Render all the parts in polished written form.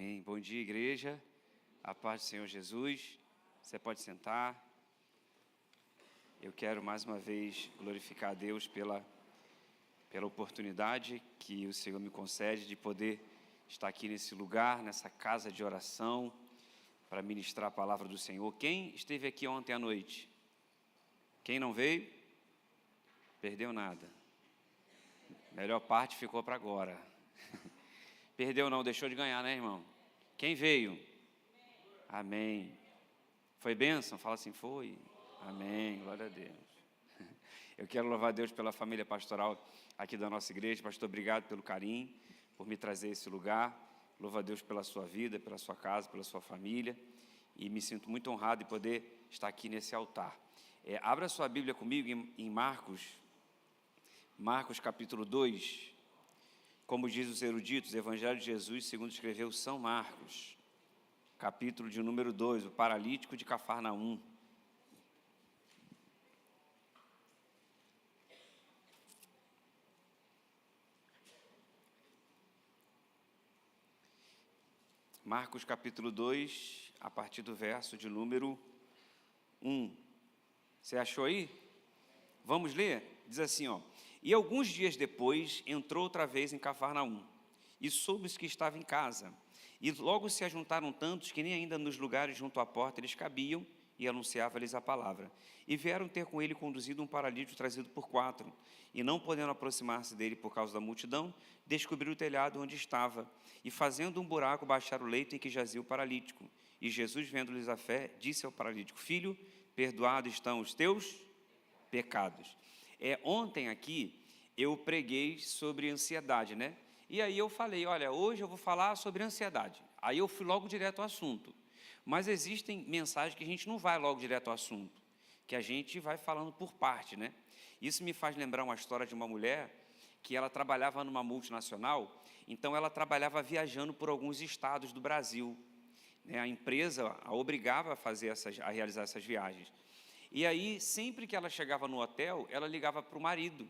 Amém. Bom dia, igreja. A paz do Senhor Jesus. Você pode sentar. Eu quero mais uma vez glorificar a Deus pela oportunidade que o Senhor me concede de poder estar aqui nesse lugar, nessa casa de oração, para ministrar a palavra do Senhor. Quem esteve aqui ontem à noite? Quem não veio? Perdeu nada. Melhor parte ficou para agora. Perdeu não, deixou de ganhar, né, irmão? Quem veio? Amém. Foi bênção? Fala assim, foi. Amém, glória a Deus. Eu quero louvar a Deus pela família pastoral aqui da nossa igreja. Pastor, obrigado pelo carinho, por me trazer esse lugar. Louvo a Deus pela sua vida, pela sua casa, pela sua família. E me sinto muito honrado de poder estar aqui nesse altar. Abra sua Bíblia comigo em Marcos capítulo 2. Como diz os eruditos, Evangelho de Jesus, segundo escreveu São Marcos, capítulo de número 2, o paralítico de Cafarnaum. Marcos capítulo 2, a partir do verso de número 1. Você achou aí? Vamos ler? Diz assim, ó. E alguns dias depois, entrou outra vez em Cafarnaum, e soube-se que estava em casa. E logo se ajuntaram tantos que nem ainda nos lugares junto à porta eles cabiam, e anunciava-lhes a palavra. E vieram ter com ele conduzido um paralítico trazido por 4, e não podendo aproximar-se dele por causa da multidão, descobriram o telhado onde estava, e fazendo um buraco, baixaram o leito em que jazia o paralítico. E Jesus, vendo-lhes a fé, disse ao paralítico, filho, perdoados estão os teus pecados. Ontem aqui eu preguei sobre ansiedade, né? E aí eu falei, olha, hoje eu vou falar sobre ansiedade. Aí eu fui logo direto ao assunto. Mas existem mensagens que a gente não vai logo direto ao assunto, que a gente vai falando por parte, né? Isso me faz lembrar uma história de uma mulher que ela trabalhava numa multinacional, então ela trabalhava viajando por alguns estados do Brasil. A empresa a obrigava a realizar essas viagens. E aí, sempre que ela chegava no hotel, ela ligava para o marido.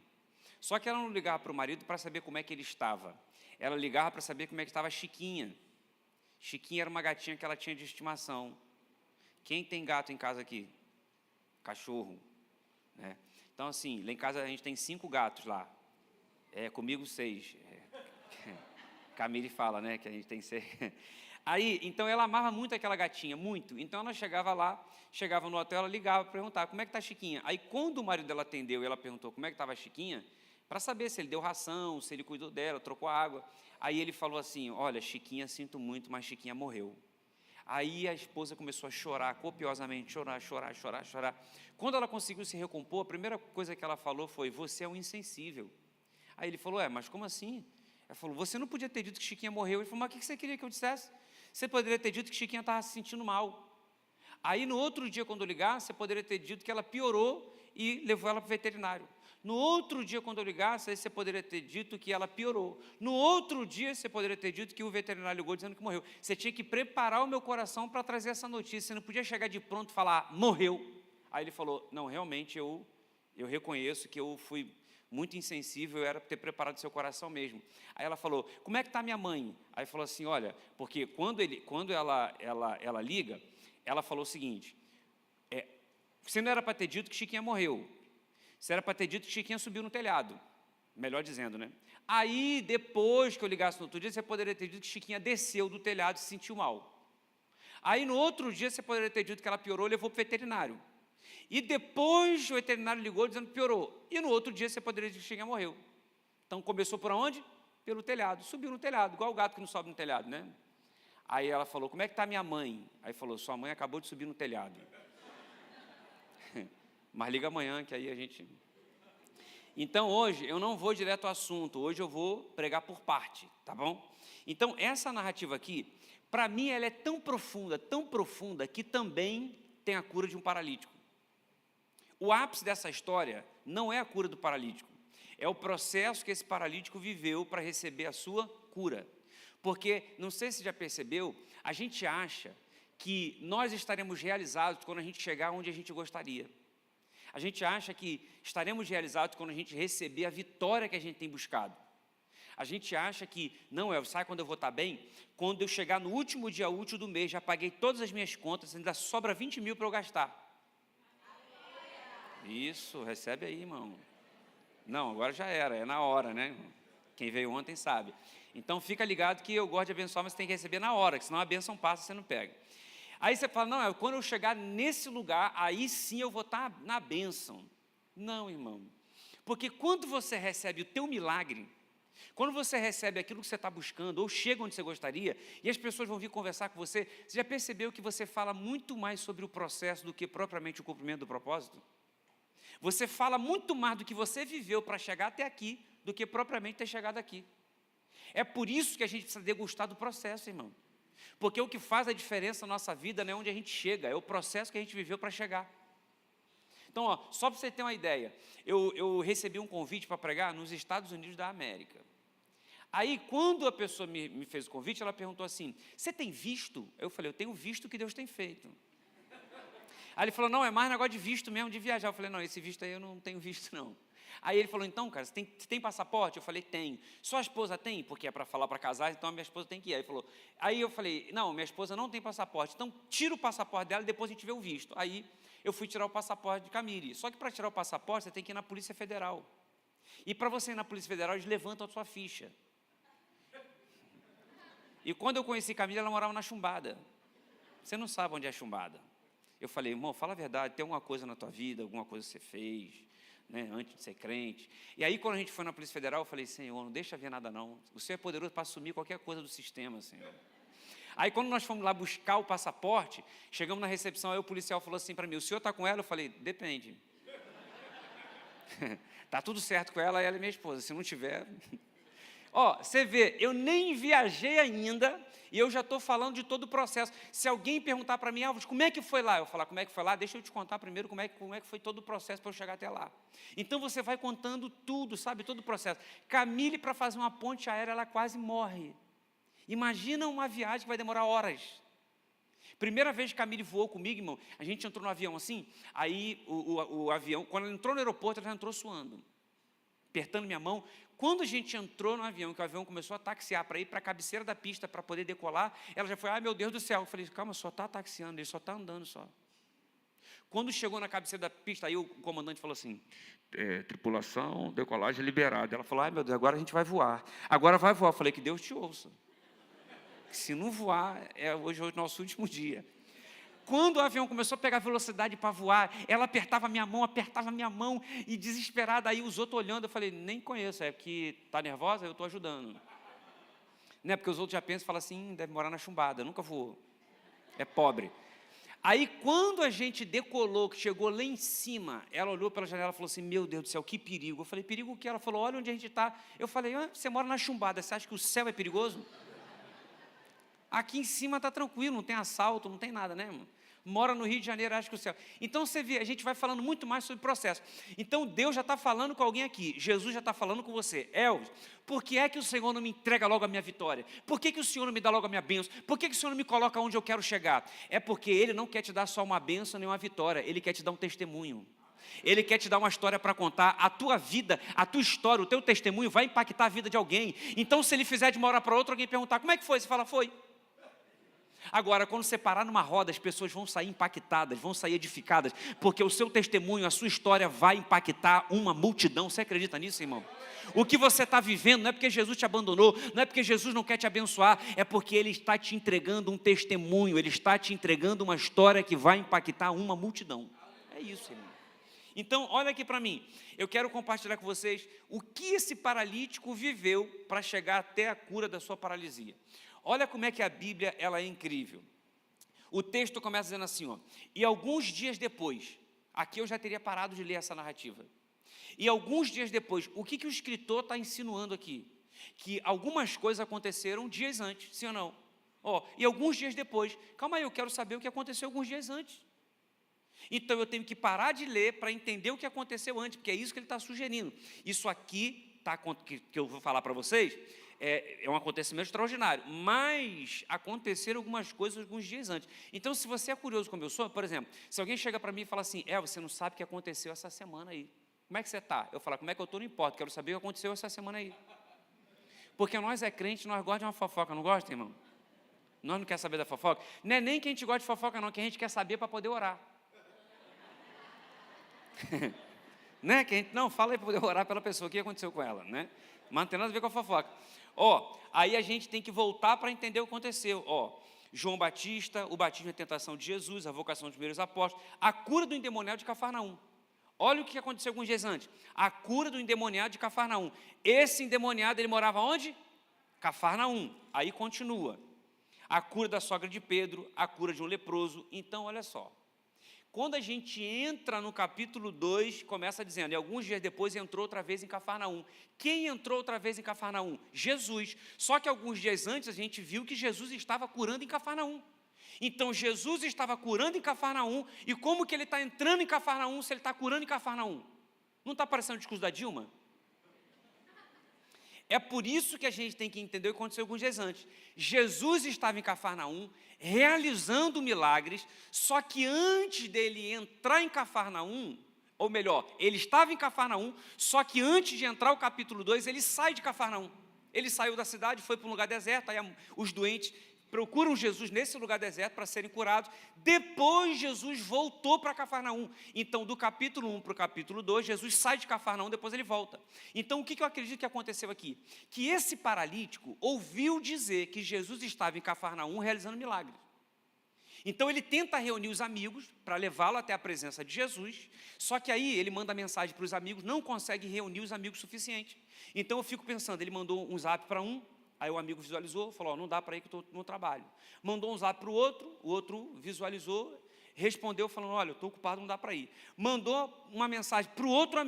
Só que ela não ligava para o marido para saber como é que ele estava. Ela ligava para saber como é que estava a Chiquinha. Chiquinha era uma gatinha que ela tinha de estimação. Quem tem gato em casa aqui? Cachorro. Né? Então, assim, lá em casa a gente tem 5 gatos lá. Comigo 6. Camille fala, né, que a gente tem 6. Aí, então ela amava muito aquela gatinha, muito. Então ela chegava lá, chegava no hotel, ela ligava para perguntar, como é que está a Chiquinha? Aí quando o marido dela atendeu e ela perguntou como é que estava a Chiquinha, para saber se ele deu ração, se ele cuidou dela, trocou água. Aí ele falou assim, olha, Chiquinha, sinto muito, mas Chiquinha morreu. Aí a esposa começou a chorar, copiosamente, chorar. Quando ela conseguiu se recompor, a primeira coisa que ela falou foi, você é um insensível. Aí ele falou, mas como assim? Ela falou, você não podia ter dito que Chiquinha morreu. Ele falou, mas o que você queria que eu dissesse? Você poderia ter dito que Chiquinha estava se sentindo mal. Aí, no outro dia, quando eu ligar, você poderia ter dito que ela piorou e levou ela para o veterinário. No outro dia, quando eu ligasse, aí você poderia ter dito que ela piorou. No outro dia, você poderia ter dito que o veterinário ligou dizendo que morreu. Você tinha que preparar o meu coração para trazer essa notícia. Você não podia chegar de pronto e falar, morreu. Aí ele falou, não, realmente eu reconheço que eu fui muito insensível, eu era para ter preparado seu coração mesmo. Aí ela falou, como é que está minha mãe? Aí falou assim, olha, porque quando ela liga, ela falou o seguinte, você não era para ter dito que Chiquinha morreu, você era para ter dito que Chiquinha subiu no telhado, melhor dizendo, né? Aí, depois que eu ligasse no outro dia, você poderia ter dito que Chiquinha desceu do telhado e se sentiu mal. Aí, no outro dia, você poderia ter dito que ela piorou e levou para o veterinário. E depois o veterinário ligou dizendo que piorou. E no outro dia você poderia dizer que Chiquinha morreu. Então começou por onde? Pelo telhado. Subiu no telhado, igual o gato que não sobe no telhado, né? Aí ela falou, como é que está minha mãe? Aí falou, sua mãe acabou de subir no telhado. Mas liga amanhã que aí a gente... Então hoje eu não vou direto ao assunto, hoje eu vou pregar por parte, tá bom? Então essa narrativa aqui, para mim ela é tão profunda, que também tem a cura de um paralítico. O ápice dessa história não é a cura do paralítico, é o processo que esse paralítico viveu para receber a sua cura. Porque, não sei se você já percebeu, a gente acha que nós estaremos realizados quando a gente chegar onde a gente gostaria. A gente acha que estaremos realizados quando a gente receber a vitória que a gente tem buscado. A gente acha que, não, Elvis, sabe quando eu vou estar bem? Quando eu chegar no último dia útil do mês, já paguei todas as minhas contas, ainda sobra 20 mil para eu gastar. Isso, recebe aí, irmão. Não, agora já era, é na hora, né? Quem veio ontem sabe. Então, fica ligado que eu gosto de abençoar, mas tem que receber na hora, que senão a bênção passa, você não pega. Aí você fala, não, quando eu chegar nesse lugar, aí sim eu vou estar na bênção. Não, irmão. Porque quando você recebe o teu milagre, quando você recebe aquilo que você está buscando, ou chega onde você gostaria, e as pessoas vão vir conversar com você, você já percebeu que você fala muito mais sobre o processo do que propriamente o cumprimento do propósito? Você fala muito mais do que você viveu para chegar até aqui, do que propriamente ter chegado aqui. É por isso que a gente precisa degustar do processo, irmão. Porque o que faz a diferença na nossa vida não é onde a gente chega, é o processo que a gente viveu para chegar. Então, só para você ter uma ideia, eu recebi um convite para pregar nos Estados Unidos da América. Aí, quando a pessoa me fez o convite, ela perguntou assim, você tem visto? Eu falei, eu tenho visto o que Deus tem feito. Aí ele falou, não, é mais negócio de visto mesmo, de viajar. Eu falei, não, esse visto aí eu não tenho visto, não. Aí ele falou, então, cara, você tem passaporte? Eu falei, tenho. Sua esposa tem? Porque é para falar para casar, então a minha esposa tem que ir. Aí eu falei, não, minha esposa não tem passaporte, então tira o passaporte dela e depois a gente vê o visto. Aí eu fui tirar o passaporte de Camille. Só que para tirar o passaporte, você tem que ir na Polícia Federal. E para você ir na Polícia Federal, eles levantam a sua ficha. E quando eu conheci Camille, ela morava na Chumbada. Você não sabe onde é Chumbada. Eu falei, irmão, fala a verdade, tem alguma coisa na tua vida, alguma coisa que você fez, né, antes de ser crente. E aí, quando a gente foi na Polícia Federal, eu falei, Senhor, não deixa ver nada não. O Senhor é poderoso para assumir qualquer coisa do sistema, Senhor. Aí, quando nós fomos lá buscar o passaporte, chegamos na recepção, aí o policial falou assim para mim, o senhor está com ela? Eu falei, depende. Está tudo certo com ela e minha esposa, se não tiver... Você vê, eu nem viajei ainda e eu já estou falando de todo o processo. Se alguém perguntar para mim, Alves, como é que foi lá? Eu falar, como é que foi lá? Deixa eu te contar primeiro como é que foi todo o processo para eu chegar até lá. Então, você vai contando tudo, sabe, todo o processo. Camille, para fazer uma ponte aérea, ela quase morre. Imagina uma viagem que vai demorar horas. Primeira vez que Camille voou comigo, irmão, a gente entrou no avião assim, aí o avião, quando ela entrou no aeroporto, ela já entrou suando, apertando minha mão. Quando a gente entrou no avião, que o avião começou a taxiar para ir para a cabeceira da pista para poder decolar, ela já foi, ai meu Deus do céu. Eu falei, calma, só está taxiando, ele só está andando só. Quando chegou na cabeceira da pista, aí o comandante falou assim, tripulação, decolagem liberada. Ela falou, ai meu Deus, agora a gente vai voar. Agora vai voar. Eu falei, que Deus te ouça. Se não voar, hoje é o nosso último dia. Quando o avião começou a pegar velocidade para voar, ela apertava minha mão, e desesperada, aí os outros olhando, eu falei, nem conheço, é que está nervosa, eu estou ajudando. Não é porque os outros já pensam e falam assim, deve morar na Chumbada, nunca voou, é pobre. Aí, quando a gente decolou, que chegou lá em cima, ela olhou pela janela e falou assim, meu Deus do céu, que perigo. Eu falei, perigo o quê? Ela falou, olha onde a gente está. Eu falei, você mora na Chumbada, você acha que o céu é perigoso? Aqui em cima está tranquilo, não tem assalto, não tem nada, né, irmão? Mora no Rio de Janeiro, acha que o céu. Então, você vê, a gente vai falando muito mais sobre o processo. Então, Deus já está falando com alguém aqui. Jesus já está falando com você. Elvis, por que é que o Senhor não me entrega logo a minha vitória? Por que o Senhor não me dá logo a minha bênção? Por que o Senhor não me coloca onde eu quero chegar? É porque Ele não quer te dar só uma bênção nem uma vitória. Ele quer te dar um testemunho. Ele quer te dar uma história para contar. A tua vida, a tua história, o teu testemunho vai impactar a vida de alguém. Então, se ele fizer de uma hora para outra, alguém perguntar, como é que foi? Você fala, foi. Agora, quando você parar numa roda, as pessoas vão sair impactadas, vão sair edificadas, porque o seu testemunho, a sua história vai impactar uma multidão. Você acredita nisso, irmão? O que você está vivendo não é porque Jesus te abandonou, não é porque Jesus não quer te abençoar, é porque Ele está te entregando um testemunho, Ele está te entregando uma história que vai impactar uma multidão. É isso, irmão. Então, olha aqui para mim, eu quero compartilhar com vocês o que esse paralítico viveu para chegar até a cura da sua paralisia. Olha como é que a Bíblia ela é incrível. O texto começa dizendo assim, e alguns dias depois, aqui eu já teria parado de ler essa narrativa. E alguns dias depois, o que o escritor está insinuando aqui? Que algumas coisas aconteceram dias antes, sim ou não? E alguns dias depois, calma aí, eu quero saber o que aconteceu alguns dias antes. Então eu tenho que parar de ler para entender o que aconteceu antes, porque é isso que ele está sugerindo. Isso aqui, que eu vou falar para vocês, é um acontecimento extraordinário, mas aconteceram algumas coisas alguns dias antes. Então, se você é curioso como eu sou, por exemplo, se alguém chega para mim e fala assim, você não sabe o que aconteceu essa semana aí. Como é que você está? Eu falo, como é que eu estou? Não importa, quero saber o que aconteceu essa semana aí. Porque nós é crente, nós gostamos de uma fofoca, não gosta, irmão? Nós não quer saber da fofoca. Não é nem que a gente gosta de fofoca, não, que a gente quer saber para poder orar. Né? Que a gente, não, fala aí para poder orar pela pessoa, o que aconteceu com ela, né? Mas não tem nada a ver com a fofoca. Aí a gente tem que voltar para entender o que aconteceu. João Batista, o batismo e a tentação de Jesus, a vocação dos primeiros apóstolos, a cura do endemoniado de Cafarnaum. Olha o que aconteceu alguns dias antes. A cura do endemoniado de Cafarnaum. Esse endemoniado, ele morava onde? Cafarnaum. Aí continua. A cura da sogra de Pedro, a cura de um leproso. Então, olha só. Quando a gente entra no capítulo 2, começa dizendo, e alguns dias depois entrou outra vez em Cafarnaum. Quem entrou outra vez em Cafarnaum? Jesus. Só que alguns dias antes a gente viu que Jesus estava curando em Cafarnaum. Então Jesus estava curando em Cafarnaum, e como que ele está entrando em Cafarnaum se ele está curando em Cafarnaum? Não está parecendo o discurso da Dilma? É por isso que a gente tem que entender o que aconteceu alguns dias antes. Jesus estava em Cafarnaum, realizando milagres, só que antes dele entrar em Cafarnaum, ou melhor, ele estava em Cafarnaum, só que antes de entrar o capítulo 2, ele sai de Cafarnaum. Ele saiu da cidade, foi para um lugar deserto, aí os doentes procuram Jesus nesse lugar deserto para serem curados. Depois Jesus voltou para Cafarnaum. Então, do capítulo 1 para o capítulo 2, Jesus sai de Cafarnaum, depois ele volta. Então, o que eu acredito que aconteceu aqui? Que esse paralítico ouviu dizer que Jesus estava em Cafarnaum realizando milagres. Então, ele tenta reunir os amigos para levá-lo até a presença de Jesus, só que aí ele manda mensagem para os amigos, não consegue reunir os amigos suficientes. Então, eu fico pensando, ele mandou um zap para um, aí o amigo visualizou, falou, não dá para ir que eu estou no trabalho. Mandou um zap para o outro visualizou, respondeu falando, olha, eu estou ocupado, não dá para ir. Mandou uma mensagem para o outro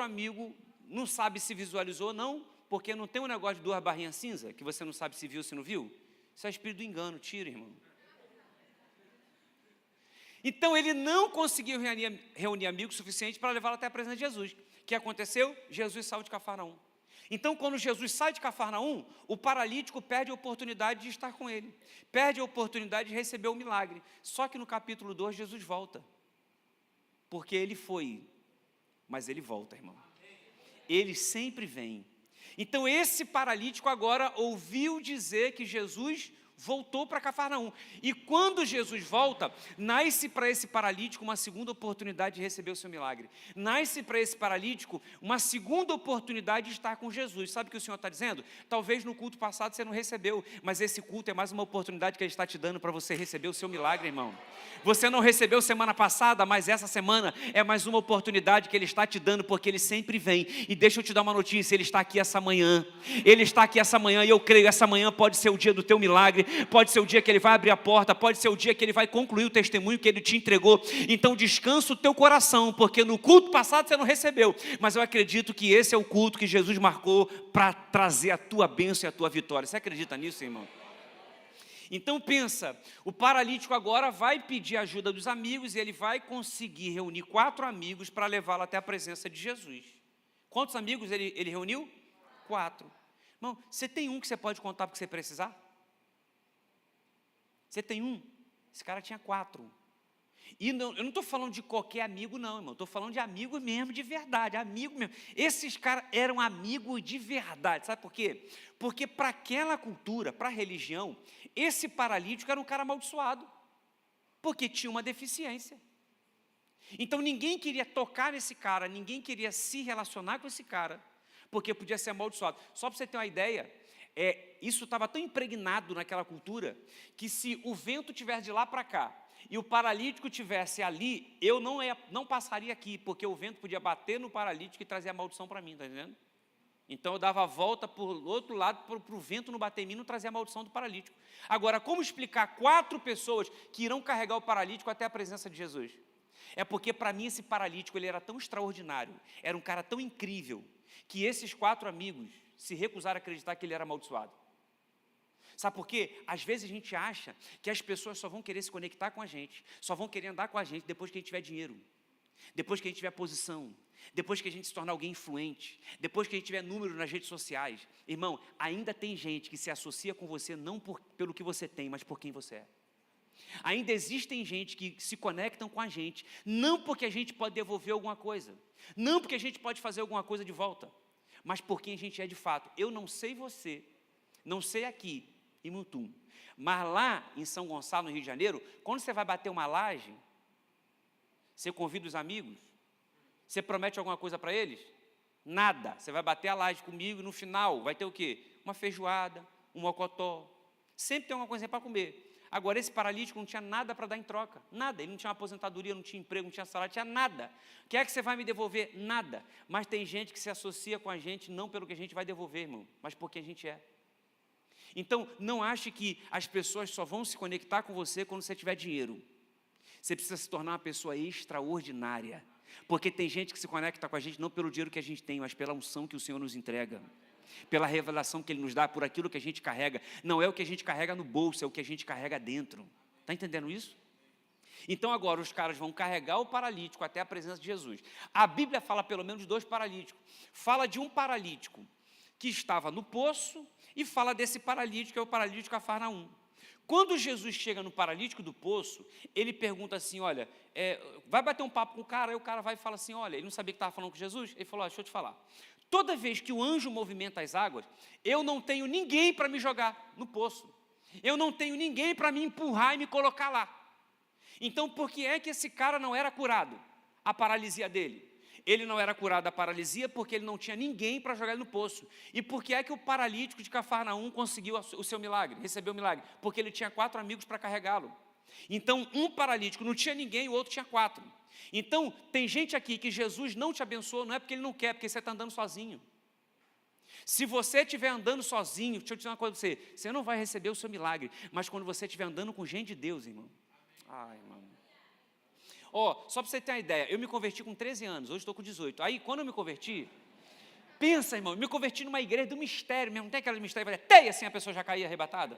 amigo não sabe se visualizou ou não, porque não tem um negócio de 2 barrinhas cinza, que você não sabe se viu ou se não viu. Isso é espírito do engano, tira, irmão. Então ele não conseguiu reunir amigos suficientes para levá-lo até a presença de Jesus. O que aconteceu? Jesus saiu de Cafarnaum. Então, quando Jesus sai de Cafarnaum, o paralítico perde a oportunidade de estar com ele, perde a oportunidade de receber o milagre. Só que no capítulo 2, Jesus volta, porque ele foi, mas ele volta, irmão. Ele sempre vem. Então, esse paralítico agora ouviu dizer que Jesus voltou para Cafarnaum. E quando Jesus volta, nasce para esse paralítico uma segunda oportunidade de receber o seu milagre. Nasce para esse paralítico uma segunda oportunidade de estar com Jesus. Sabe o que o Senhor está dizendo? Talvez no culto passado você não recebeu, mas esse culto é mais uma oportunidade que Ele está te dando para você receber o seu milagre, irmão. Você não recebeu semana passada, mas essa semana é mais uma oportunidade que Ele está te dando, porque Ele sempre vem. E deixa eu te dar uma notícia, Ele está aqui essa manhã. Ele está aqui essa manhã e eu creio, essa manhã pode ser o dia do teu milagre. Pode ser o dia que Ele vai abrir a porta, pode ser o dia que Ele vai concluir o testemunho que Ele te entregou. Então descansa o teu coração, porque no culto passado você não recebeu, mas eu acredito que esse é o culto que Jesus marcou para trazer a tua bênção e a tua vitória. Você acredita nisso, irmão? Então pensa, o paralítico agora vai pedir ajuda dos amigos e ele vai conseguir reunir 4 amigos para levá-lo até a presença de Jesus. Quantos amigos ele reuniu? 4. Irmão, você tem um que você pode contar porque você precisar? Você tem um? Esse cara tinha 4. E não, eu não estou falando de qualquer amigo não, irmão. Estou falando de amigo mesmo, de verdade, amigo mesmo. Esses caras eram amigos de verdade. Sabe por quê? Porque para aquela cultura, para a religião, esse paralítico era um cara amaldiçoado. Porque tinha uma deficiência. Então ninguém queria tocar nesse cara, ninguém queria se relacionar com esse cara, porque podia ser amaldiçoado. Só para você ter uma ideia, isso estava tão impregnado naquela cultura, que se o vento tivesse de lá para cá, e o paralítico tivesse ali, eu não passaria aqui, porque o vento podia bater no paralítico e trazer a maldição para mim, está entendendo? Então eu dava a volta para o outro lado, para o vento não bater em mim e não trazer a maldição do paralítico. Agora, como explicar 4 pessoas que irão carregar o paralítico até a presença de Jesus? É porque para mim esse paralítico ele era tão extraordinário, era um cara tão incrível, que esses 4 amigos se recusaram a acreditar que ele era amaldiçoado. Sabe por quê? Às vezes a gente acha que as pessoas só vão querer se conectar com a gente, só vão querer andar com a gente depois que a gente tiver dinheiro, depois que a gente tiver posição, depois que a gente se tornar alguém influente, depois que a gente tiver número nas redes sociais. Irmão, ainda tem gente que se associa com você não pelo que você tem, mas por quem você é. Ainda existem gente que se conectam com a gente, não porque a gente pode devolver alguma coisa, não porque a gente pode fazer alguma coisa de volta, mas por quem a gente é de fato. Eu não sei você, não sei aqui, em Mutum, mas lá em São Gonçalo, no Rio de Janeiro, quando você vai bater uma laje, você convida os amigos, você promete alguma coisa para eles? Nada. Você vai bater a laje comigo e no final vai ter o quê? Uma feijoada, um mocotó. Sempre tem alguma coisa para comer. Agora, esse paralítico não tinha nada para dar em troca. Nada. Ele não tinha uma aposentadoria, não tinha emprego, não tinha salário, não tinha nada. O que é que você vai me devolver? Nada. Mas tem gente que se associa com a gente não pelo que a gente vai devolver, irmão, mas por quem a gente é. Então, não ache que as pessoas só vão se conectar com você quando você tiver dinheiro. Você precisa se tornar uma pessoa extraordinária. Porque tem gente que se conecta com a gente não pelo dinheiro que a gente tem, mas pela unção que o Senhor nos entrega. Pela revelação que Ele nos dá, por aquilo que a gente carrega. Não é o que a gente carrega no bolso, é o que a gente carrega dentro. Está entendendo isso? Então agora os caras vão carregar o paralítico até a presença de Jesus. A Bíblia fala pelo menos de 2 paralíticos. Fala de um paralítico que estava no poço e fala desse paralítico, que é o paralítico de Cafarnaum. Quando Jesus chega no paralítico do poço, ele pergunta assim, olha, vai bater um papo com o cara, aí o cara vai e fala assim, olha, ele não sabia que estava falando com Jesus, ele falou, deixa eu te falar, toda vez que o anjo movimenta as águas, eu não tenho ninguém para me jogar no poço, eu não tenho ninguém para me empurrar e me colocar lá. Então, por que é que esse cara não era curado? A paralisia dele. Ele não era curado da paralisia porque ele não tinha ninguém para jogar ele no poço. E por que é que o paralítico de Cafarnaum conseguiu o seu milagre, recebeu o milagre? Porque ele tinha 4 amigos para carregá-lo. Então, um paralítico não tinha ninguém, o outro tinha 4. Então, tem gente aqui que Jesus não te abençoou, não é porque Ele não quer, é porque você está andando sozinho. Se você estiver andando sozinho, deixa eu dizer uma coisa para você, você não vai receber o seu milagre, mas quando você estiver andando com gente de Deus, irmão. Ai, irmão. Só para você ter uma ideia, eu me converti com 13 anos, hoje estou com 18. Aí, quando eu me converti, pensa, irmão, eu me converti numa igreja do mistério mesmo, não tem aquela mistério, vai ter, assim a pessoa já caía arrebatada?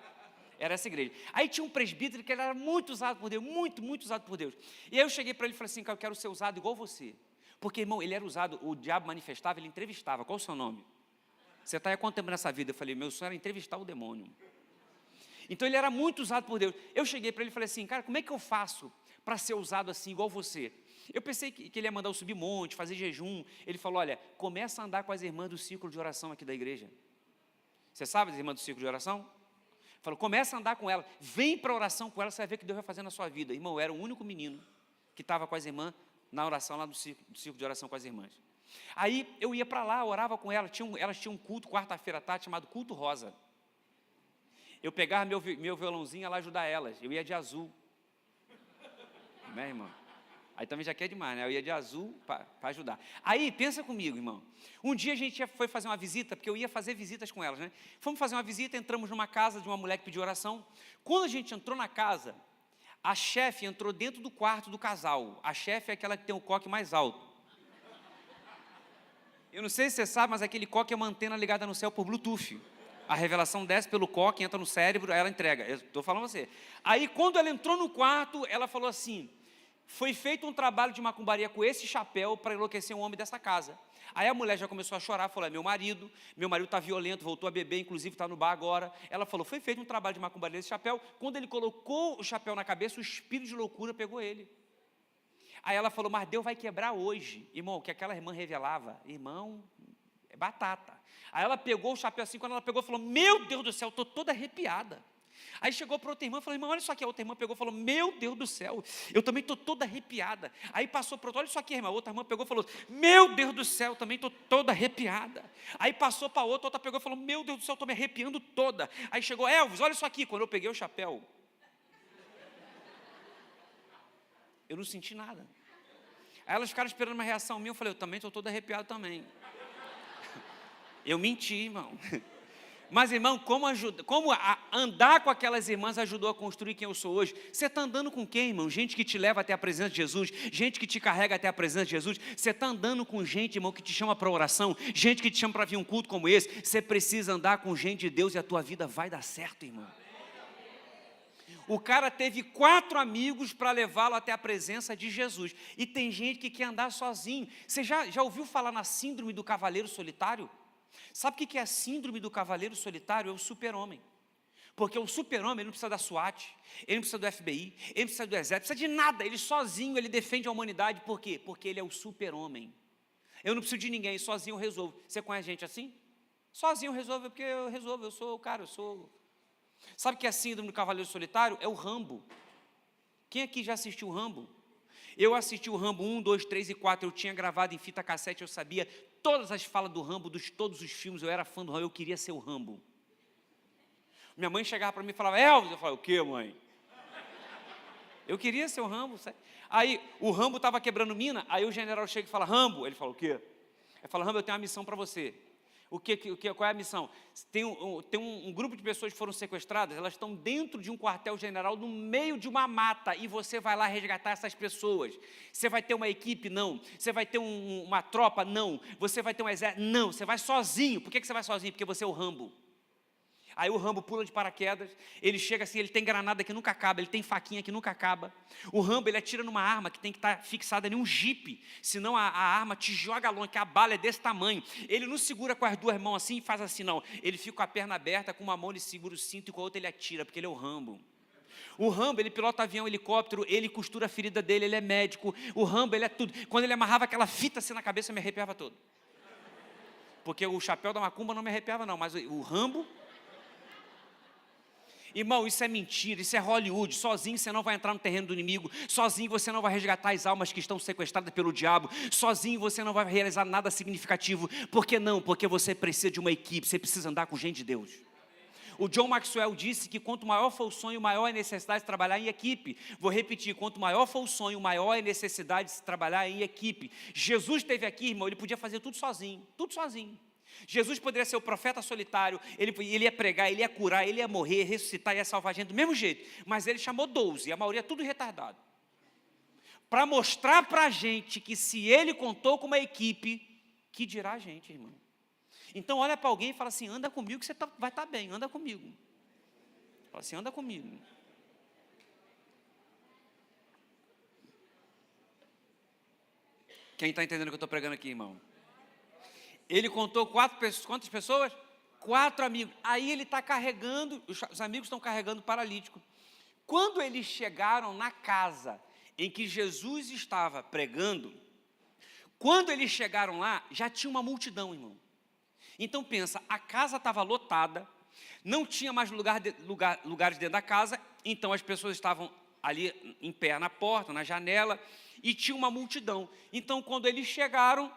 Era essa igreja. Aí tinha um presbítero que ele era muito usado por Deus, muito, muito usado por Deus. E aí eu cheguei para ele e falei assim, cara, eu quero ser usado igual você. Porque, irmão, ele era usado, o diabo manifestava, ele entrevistava. Qual o seu nome? Você está há quanto tempo nessa vida? Eu falei, meu sonho era entrevistar o demônio. Então ele era muito usado por Deus. Eu cheguei para ele e falei assim, cara, como é que eu faço para ser usado assim, igual você? Eu pensei que ele ia mandar eu subir monte, fazer jejum. Ele falou, olha, começa a andar com as irmãs do círculo de oração aqui da igreja. Você sabe as irmãs do círculo de oração? Falou, começa a andar com ela, vem para a oração com ela, você vai ver o que Deus vai fazer na sua vida. Irmão, eu era o único menino que estava com as irmãs na oração lá do círculo de oração com as irmãs. Aí eu ia para lá, orava com elas, elas tinham um culto, quarta-feira à tarde, chamado Culto Rosa. Eu pegava meu violãozinho ia lá ajudar elas, eu ia de azul. Né, irmão? Aí também já quer demais, né? Eu ia de azul para ajudar. Aí, pensa comigo, irmão. Um dia a gente foi fazer uma visita, porque eu ia fazer visitas com elas, né? Fomos fazer uma visita, entramos numa casa de uma mulher que pediu oração. Quando a gente entrou na casa, a chefe entrou dentro do quarto do casal. A chefe é aquela que tem o coque mais alto. Eu não sei se você sabe, mas aquele coque é uma antena ligada no céu por Bluetooth. A revelação desce pelo coque, entra no cérebro, ela entrega. Eu estou falando a você. Aí, quando ela entrou no quarto, ela falou assim, foi feito um trabalho de macumbaria com esse chapéu para enlouquecer um homem dessa casa. Aí a mulher já começou a chorar, falou, meu marido está violento, voltou a beber, inclusive está no bar agora. Ela falou, foi feito um trabalho de macumbaria nesse chapéu. Quando ele colocou o chapéu na cabeça, o espírito de loucura pegou ele. Aí ela falou, mas Deus vai quebrar hoje. Irmão, o que aquela irmã revelava, irmão, é batata. Aí ela pegou o chapéu assim, quando ela pegou, falou, meu Deus do céu, estou toda arrepiada. Aí chegou para outra irmã e falou, irmão, olha só aqui. A outra irmã pegou e falou, meu Deus do céu, eu também estou toda arrepiada. Aí passou para outra, olha só aqui, irmã. A outra irmã pegou e falou, meu Deus do céu, eu também estou toda arrepiada. Aí passou para outra pegou e falou, meu Deus do céu, estou me arrepiando toda. Aí chegou, Elvis, olha só aqui. Quando eu peguei o chapéu, eu não senti nada. Aí elas ficaram esperando uma reação minha, eu falei, eu também estou todo arrepiado também. Eu menti, irmão. Mas, irmão, como andar com aquelas irmãs ajudou a construir quem eu sou hoje? Você está andando com quem, irmão? Gente que te leva até a presença de Jesus, gente que te carrega até a presença de Jesus. Você está andando com gente, irmão, que te chama para oração, gente que te chama para vir um culto como esse. Você precisa andar com gente de Deus e a tua vida vai dar certo, irmão. O cara teve 4 amigos para levá-lo até a presença de Jesus. E tem gente que quer andar sozinho. Você já ouviu falar na síndrome do cavaleiro solitário? Sabe o que é a síndrome do cavaleiro solitário? É o super-homem. Porque o super-homem não precisa da SWAT, ele não precisa do FBI, ele não precisa do exército, não precisa de nada. Ele sozinho, ele defende a humanidade. Por quê? Porque ele é o super-homem. Eu não preciso de ninguém, sozinho eu resolvo. Você conhece gente assim? Sozinho eu resolvo, porque eu resolvo, eu sou o cara, eu sou... Sabe o que é a síndrome do cavaleiro solitário? É o Rambo. Quem aqui já assistiu o Rambo? Eu assisti o Rambo 1, 2, 3 e 4, eu tinha gravado em fita cassete, eu sabia todas as falas do Rambo, todos os filmes, eu era fã do Rambo, eu queria ser o Rambo. Minha mãe chegava para mim e falava, Elvis, eu falava, o quê, mãe? Eu queria ser o Rambo, sabe? Aí o Rambo estava quebrando mina, aí o general chega e fala, Rambo, ele fala, o quê? Ele fala, Rambo, eu tenho uma missão para você. Qual é a missão? Tem um grupo de pessoas que foram sequestradas, elas estão dentro de um quartel-general, no meio de uma mata, e você vai lá resgatar essas pessoas. Você vai ter uma equipe? Não. Você vai ter uma tropa? Não. Você vai ter um exército? Não. Você vai sozinho. Por que você vai sozinho? Porque você é o Rambo. Aí o Rambo pula de paraquedas, ele chega assim, ele tem granada que nunca acaba, ele tem faquinha que nunca acaba. O Rambo, ele atira numa arma que tem que estar fixada em um jipe, senão a arma te joga longe, que a bala é desse tamanho. Ele não segura com as duas mãos assim e faz assim, não. Ele fica com a perna aberta, com uma mão ele segura o cinto e com a outra ele atira, porque ele é o Rambo. O Rambo, ele pilota avião, helicóptero, ele costura a ferida dele, ele é médico. O Rambo, ele é tudo. Quando ele amarrava aquela fita assim na cabeça, eu me arrepiava todo. Porque o chapéu da macumba não me arrepiava não, mas o Rambo... Irmão, isso é mentira, isso é Hollywood. Sozinho você não vai entrar no terreno do inimigo. Sozinho você não vai resgatar as almas que estão sequestradas pelo diabo. Sozinho você não vai realizar nada significativo. Por que não? Porque você precisa de uma equipe, você precisa andar com gente de Deus. O John Maxwell disse que quanto maior for o sonho, maior é a necessidade de trabalhar em equipe. Vou repetir, quanto maior for o sonho, maior é a necessidade de se trabalhar em equipe. Jesus esteve aqui, irmão, ele podia fazer tudo sozinho, tudo sozinho. Jesus poderia ser o profeta solitário, ele ia pregar, ele ia curar, ele ia morrer, ressuscitar, ia salvar a gente do mesmo jeito. Mas ele chamou 12, a maioria tudo retardado. Para mostrar para a gente que se ele contou com uma equipe, que dirá a gente, irmão? Então olha para alguém e fala assim, anda comigo que você vai estar bem, anda comigo. Fala assim, anda comigo. Quem está entendendo o que eu estou pregando aqui, irmão? Ele contou quantas pessoas? 4 amigos. Aí ele está carregando, os amigos estão carregando o paralítico. Quando eles chegaram na casa em que Jesus estava pregando, quando eles chegaram lá, já tinha uma multidão, irmão. Então pensa, a casa estava lotada, não tinha mais lugares dentro da casa, então as pessoas estavam ali em pé na porta, na janela, e tinha uma multidão. Então quando eles chegaram,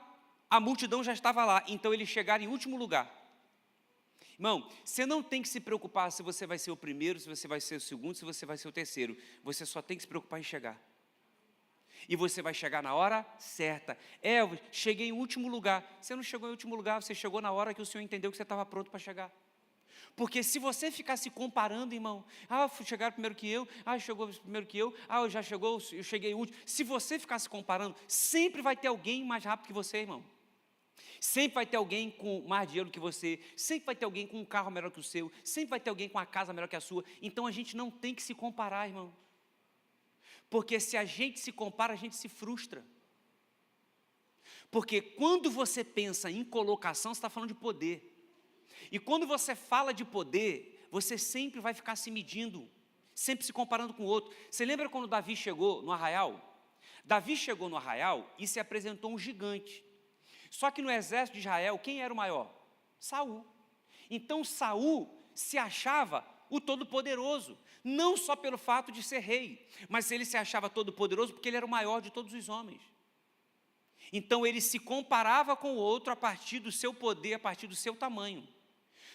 a multidão já estava lá, então eles chegaram em último lugar. Irmão, você não tem que se preocupar se você vai ser o primeiro, se você vai ser o segundo, se você vai ser o terceiro. Você só tem que se preocupar em chegar. E você vai chegar na hora certa. Elvis, cheguei em último lugar. Você não chegou em último lugar, você chegou na hora que o Senhor entendeu que você estava pronto para chegar. Porque se você ficar se comparando, irmão, chegaram primeiro que eu, chegou primeiro que eu, já chegou, eu cheguei último. Se você ficar se comparando, sempre vai ter alguém mais rápido que você, irmão. Sempre vai ter alguém com mais dinheiro que você, sempre vai ter alguém com um carro melhor que o seu, sempre vai ter alguém com uma casa melhor que a sua. Então a gente não tem que se comparar, irmão. Porque se a gente se compara, a gente se frustra. Porque quando você pensa em colocação, você está falando de poder. E quando você fala de poder, você sempre vai ficar se medindo, sempre se comparando com o outro. Você lembra quando Davi chegou no arraial? Davi chegou no arraial e se apresentou um gigante. Só que no exército de Israel, quem era o maior? Saul. Então Saul se achava o todo-poderoso, não só pelo fato de ser rei, mas ele se achava todo-poderoso porque ele era o maior de todos os homens. Então ele se comparava com o outro a partir do seu poder, a partir do seu tamanho.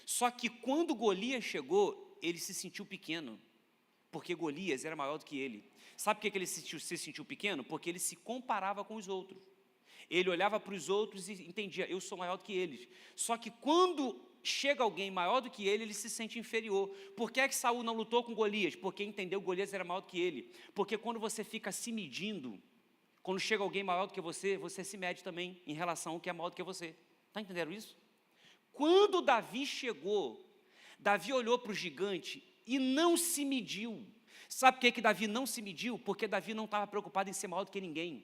Só que quando Golias chegou, ele se sentiu pequeno, porque Golias era maior do que ele. Sabe por que ele se sentiu pequeno? Porque ele se comparava com os outros. Ele olhava para os outros e entendia, eu sou maior do que eles. Só que quando chega alguém maior do que ele se sente inferior. Por que é que Saul não lutou com Golias? Porque entendeu que Golias era maior do que ele. Porque quando você fica se medindo, quando chega alguém maior do que você, você se mede também em relação ao que é maior do que você. Está entendendo isso? Quando Davi chegou, Davi olhou para o gigante e não se mediu. Sabe por que Davi não se mediu? Porque Davi não estava preocupado em ser maior do que ninguém.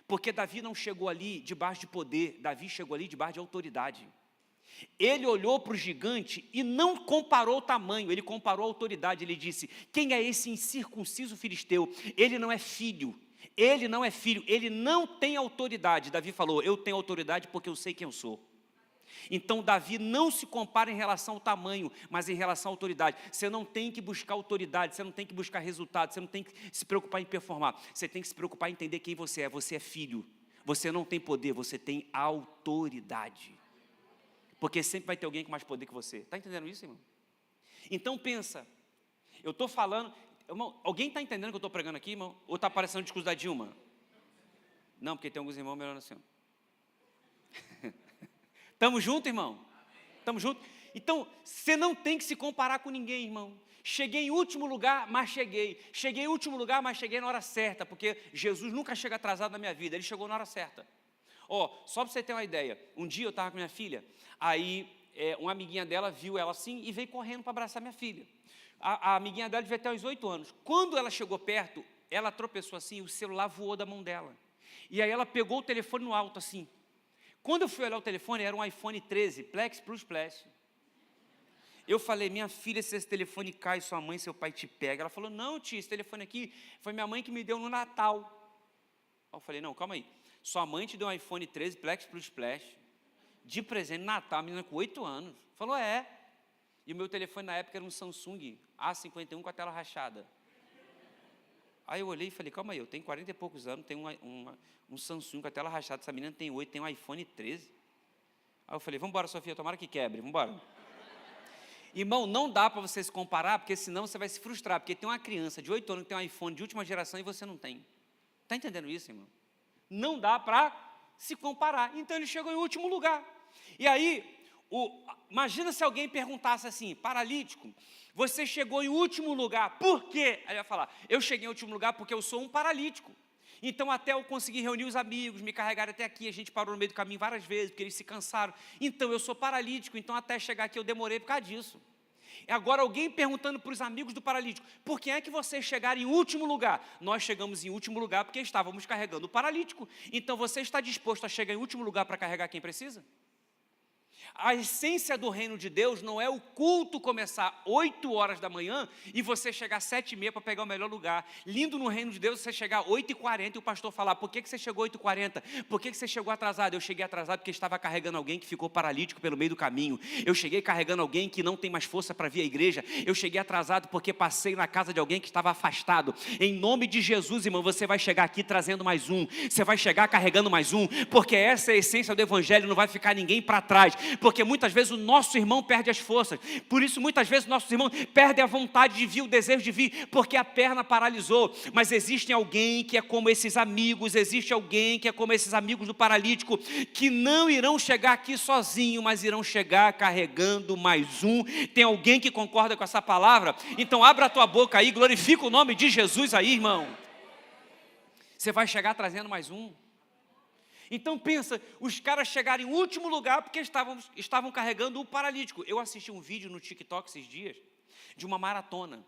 Porque Davi não chegou ali debaixo de poder, Davi chegou ali debaixo de autoridade. Ele olhou para o gigante e não comparou o tamanho, ele comparou a autoridade. Ele disse, quem é esse incircunciso filisteu? Ele não é filho, Ele não é filho, ele não tem autoridade. Davi falou, eu tenho autoridade porque eu sei quem eu sou. Então Davi não se compara em relação ao tamanho, mas em relação à autoridade. Você não tem que buscar autoridade, você não tem que buscar resultado, você não tem que se preocupar em performar. Você tem que se preocupar em entender quem você é filho. Você não tem poder, você tem autoridade. Porque sempre vai ter alguém com mais poder que você. Está entendendo isso, irmão? Então pensa, eu estou falando, irmão, alguém está entendendo o que eu estou pregando aqui, irmão? Ou está parecendo o discurso da Dilma? Não, porque tem alguns irmãos melhor assim. Estamos juntos, irmão? Estamos juntos? Então, você não tem que se comparar com ninguém, irmão. Cheguei em último lugar, mas cheguei. Cheguei em último lugar, mas cheguei na hora certa, porque Jesus nunca chega atrasado na minha vida, Ele chegou na hora certa. Só para você ter uma ideia, um dia eu estava com minha filha, aí uma amiguinha dela viu ela assim e veio correndo para abraçar minha filha. A amiguinha dela devia ter uns 8 anos. Quando ela chegou perto, ela tropeçou assim e o celular voou da mão dela. E aí ela pegou o telefone no alto assim. Quando eu fui olhar o telefone, era um iPhone 13, Plex Plus Flash. Eu falei, minha filha, se esse telefone cai, sua mãe e seu pai te pegam. Ela falou, não, tia, esse telefone aqui foi minha mãe que me deu no Natal. Eu falei, não, calma aí. Sua mãe te deu um iPhone 13, Plex Plus Flash, de presente no Natal, a menina com 8 anos. Falou, é. E o meu telefone na época era um Samsung A51 com a tela rachada. Aí eu olhei e falei, calma aí, eu tenho 40 e poucos anos, tenho um Samsung com a tela rachada, essa menina tem 8, tem um iPhone 13. Aí eu falei, vamos embora, Sofia, tomara que quebre, vamos embora. Irmão, não dá para você se comparar, porque senão você vai se frustrar, porque tem uma criança de 8 anos que tem um iPhone de última geração e você não tem. Está entendendo isso, irmão? Não dá para se comparar. Então ele chegou em último lugar. E aí, imagina se alguém perguntasse assim, paralítico, você chegou em último lugar, por quê? Aí ele vai falar, eu cheguei em último lugar porque eu sou um paralítico. Então até eu conseguir reunir os amigos, me carregar até aqui, a gente parou no meio do caminho várias vezes, porque eles se cansaram. Então eu sou paralítico, então até chegar aqui eu demorei por causa disso. E agora alguém perguntando para os amigos do paralítico, por que é que vocês chegaram em último lugar? Nós chegamos em último lugar porque estávamos carregando o paralítico. Então você está disposto a chegar em último lugar para carregar quem precisa? A essência do reino de Deus não é o culto começar 8 horas da manhã e você chegar às 7h30 para pegar o melhor lugar. Lindo no reino de Deus você chegar às 8h40 e o pastor falar, por que você chegou às 8h40? Por que você chegou atrasado? Eu cheguei atrasado porque estava carregando alguém que ficou paralítico pelo meio do caminho. Eu cheguei carregando alguém que não tem mais força para vir à igreja. Eu cheguei atrasado porque passei na casa de alguém que estava afastado. Em nome de Jesus, irmão, você vai chegar aqui trazendo mais um. Você vai chegar carregando mais um, porque essa é a essência do evangelho, não vai ficar ninguém para trás. Porque muitas vezes o nosso irmão perde as forças. Por isso muitas vezes nossos irmãos perdem a vontade de vir, o desejo de vir, porque a perna paralisou. Mas existe alguém que é como esses amigos, existe alguém que é como esses amigos do paralítico, que não irão chegar aqui sozinho, mas irão chegar carregando mais um. Tem alguém que concorda com essa palavra? Então abra a tua boca aí, glorifica o nome de Jesus aí, irmão. Você vai chegar trazendo mais um. Então pensa, os caras chegaram em último lugar porque estavam carregando o paralítico. Eu assisti um vídeo no TikTok esses dias, de uma maratona.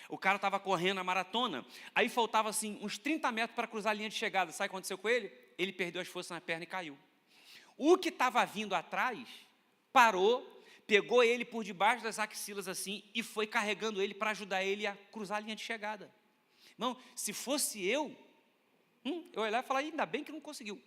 O cara estava correndo a maratona, aí faltava assim, uns 30 metros para cruzar a linha de chegada. Sabe o que aconteceu com ele? Ele perdeu as forças na perna e caiu. O que estava vindo atrás, parou, pegou ele por debaixo das axilas assim, e foi carregando ele para ajudar ele a cruzar a linha de chegada. Irmão, se fosse eu olhar e falar, ainda bem que não conseguiu.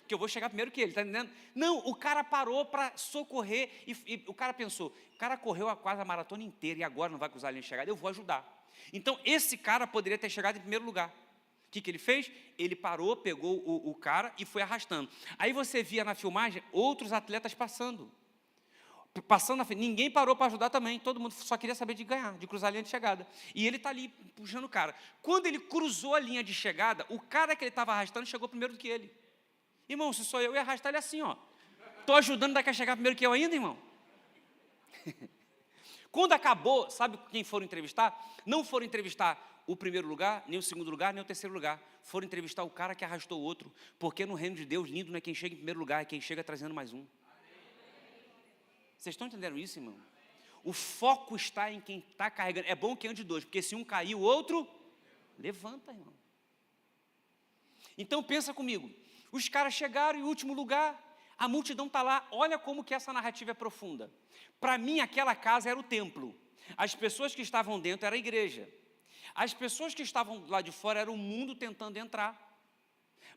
Que eu vou chegar primeiro que ele, está entendendo? Não, o cara parou para socorrer e o cara pensou, o cara correu quase a maratona inteira e agora não vai cruzar a linha de chegada, eu vou ajudar. Então, esse cara poderia ter chegado em primeiro lugar. O que ele fez? Ele parou, pegou o cara e foi arrastando. Aí você via na filmagem outros atletas passando na frente. Ninguém parou para ajudar também, todo mundo só queria saber de ganhar, de cruzar a linha de chegada. E ele está ali puxando o cara. Quando ele cruzou a linha de chegada, o cara que ele estava arrastando chegou primeiro do que ele. Irmão, se sou eu ia arrastar ele assim, ó. Estou ajudando daqui a chegar primeiro que eu ainda, irmão. Quando acabou, sabe quem foram entrevistar? Não foram entrevistar o primeiro lugar, nem o segundo lugar, nem o terceiro lugar. Foram entrevistar o cara que arrastou o outro. Porque no reino de Deus, lindo não é quem chega em primeiro lugar, é quem chega trazendo mais um. Vocês estão entendendo isso, irmão? O foco está em quem está carregando. É bom que ande dois, porque se um cair, o outro levanta, irmão. Então pensa comigo. Os caras chegaram em último lugar, a multidão está lá, olha como que essa narrativa é profunda. Para mim, aquela casa era o templo, as pessoas que estavam dentro era a igreja. As pessoas que estavam lá de fora era o mundo tentando entrar.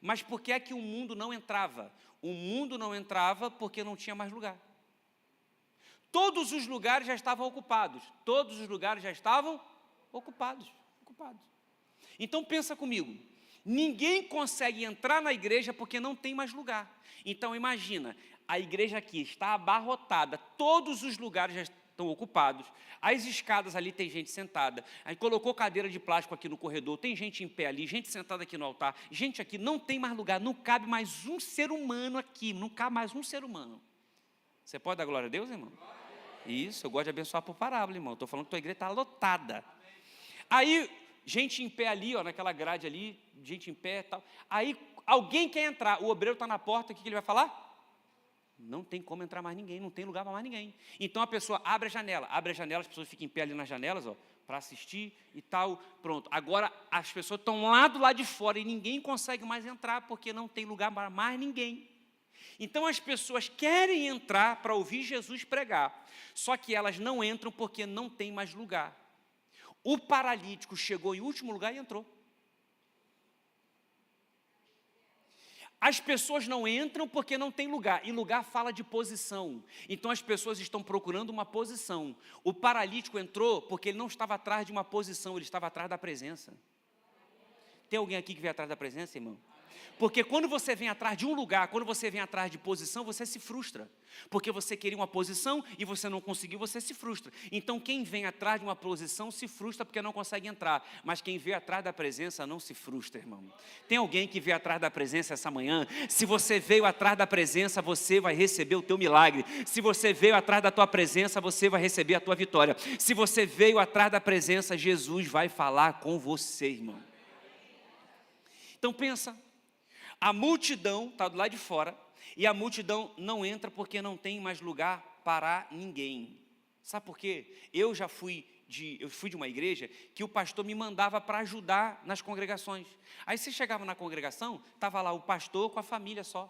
Mas por que é que o mundo não entrava? O mundo não entrava porque não tinha mais lugar. Todos os lugares já estavam ocupados. Todos os lugares já estavam ocupados. Então pensa comigo. Ninguém consegue entrar na igreja porque não tem mais lugar. Então imagina, a igreja aqui está abarrotada, todos os lugares já estão ocupados, as escadas ali tem gente sentada, aí colocou cadeira de plástico aqui no corredor, tem gente em pé ali, gente sentada aqui no altar, gente aqui, não tem mais lugar, não cabe mais um ser humano aqui, não cabe mais um ser humano. Você pode dar glória a Deus, irmão? Isso, eu gosto de abençoar por parábola, irmão, estou falando que tua igreja está lotada. Aí, gente em pé ali, ó, naquela grade ali, gente em pé e tal, aí alguém quer entrar, o obreiro está na porta, o que ele vai falar? Não tem como entrar mais ninguém, não tem lugar para mais ninguém. Então a pessoa abre a janela, as pessoas ficam em pé ali nas janelas, ó, para assistir e tal, pronto. Agora as pessoas estão lá do lado de fora e ninguém consegue mais entrar, porque não tem lugar para mais ninguém. Então as pessoas querem entrar para ouvir Jesus pregar, só que elas não entram porque não tem mais lugar. O paralítico chegou em último lugar e entrou. As pessoas não entram porque não tem lugar, e lugar fala de posição. Então as pessoas estão procurando uma posição. O paralítico entrou porque ele não estava atrás de uma posição, ele estava atrás da presença. Tem alguém aqui que vem atrás da presença, irmão? Porque quando você vem atrás de um lugar, quando você vem atrás de posição, você se frustra. Porque você queria uma posição e você não conseguiu, você se frustra. Então quem vem atrás de uma posição se frustra porque não consegue entrar. Mas quem vem atrás da presença não se frustra, irmão. Tem alguém que veio atrás da presença essa manhã? Se você veio atrás da presença, você vai receber o teu milagre. Se você veio atrás da tua presença, você vai receber a tua vitória. Se você veio atrás da presença, Jesus vai falar com você, irmão. Então pensa. A multidão está do lado de fora, e a multidão não entra porque não tem mais lugar para ninguém. Sabe por quê? Eu fui de uma igreja que o pastor me mandava para ajudar nas congregações. Aí você chegava na congregação, estava lá o pastor com a família só.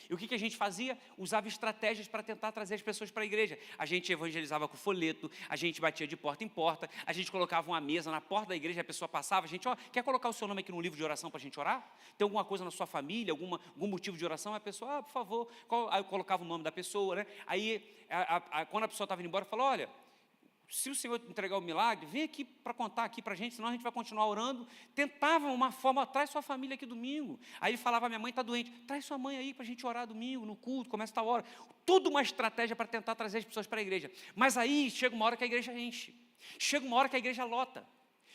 E o que a gente fazia? Usava estratégias para tentar trazer as pessoas para a igreja. A gente evangelizava com folheto, a gente batia de porta em porta, a gente colocava uma mesa na porta da igreja, a pessoa passava, a gente, ó, quer colocar o seu nome aqui no livro de oração para a gente orar? Tem alguma coisa na sua família, algum motivo de oração? A pessoa, por favor, aí eu colocava o nome da pessoa, né? Aí, quando a pessoa estava indo embora, eu falava, olha, se o Senhor entregar o milagre, vem aqui para contar aqui para a gente, senão a gente vai continuar orando. Tentava uma forma, traz sua família aqui domingo. Aí ele falava, minha mãe está doente, traz sua mãe aí para a gente orar domingo, no culto, começa tal hora. Tudo uma estratégia para tentar trazer as pessoas para a igreja. Mas aí chega uma hora que a igreja enche, chega uma hora que a igreja lota.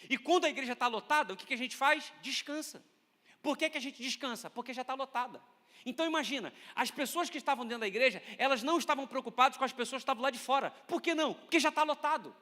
E quando a igreja está lotada, o que a gente faz? Descansa. Por que a gente descansa? Porque já está lotada. Então imagina, as pessoas que estavam dentro da igreja, elas não estavam preocupadas com as pessoas que estavam lá de fora. Por que não? Porque já está lotado.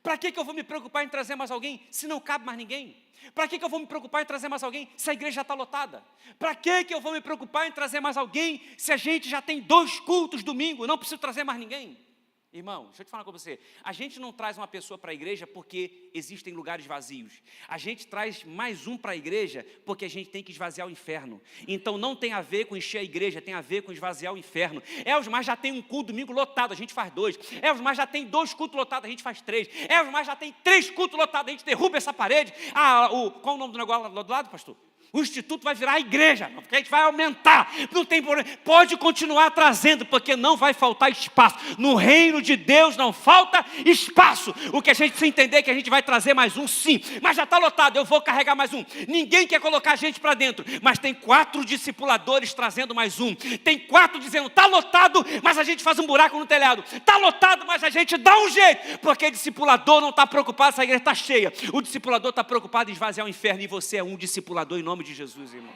Para que eu vou me preocupar em trazer mais alguém se não cabe mais ninguém? Para que eu vou me preocupar em trazer mais alguém se a igreja já está lotada? Para que eu vou me preocupar em trazer mais alguém se a gente já tem 2 cultos domingo, não preciso trazer mais ninguém? Irmão, deixa eu te falar com você, a gente não traz uma pessoa para a igreja porque existem lugares vazios, a gente traz mais um para a igreja porque a gente tem que esvaziar o inferno. Então não tem a ver com encher a igreja, tem a ver com esvaziar o inferno. Elvis já tem um culto domingo lotado, a gente faz 2. Elvis já tem 2 cultos lotados, a gente faz 3. Elvis já tem 3 cultos lotados, a gente derruba essa parede. Qual o nome do negócio lá do lado, pastor? O instituto vai virar a igreja, porque a gente vai aumentar, não tem problema, pode continuar trazendo, porque não vai faltar espaço. No reino de Deus não falta espaço. O que a gente precisa entender é que a gente vai trazer mais um, sim, mas já está lotado, eu vou carregar mais um. Ninguém quer colocar a gente para dentro, mas tem 4 discipuladores trazendo mais um. Tem 4 dizendo, está lotado, mas a gente faz um buraco no telhado. Está lotado, mas a gente dá um jeito, porque o discipulador não está preocupado se a igreja está cheia. O discipulador está preocupado em esvaziar o inferno, e você é um discipulador em nome de Jesus, irmão.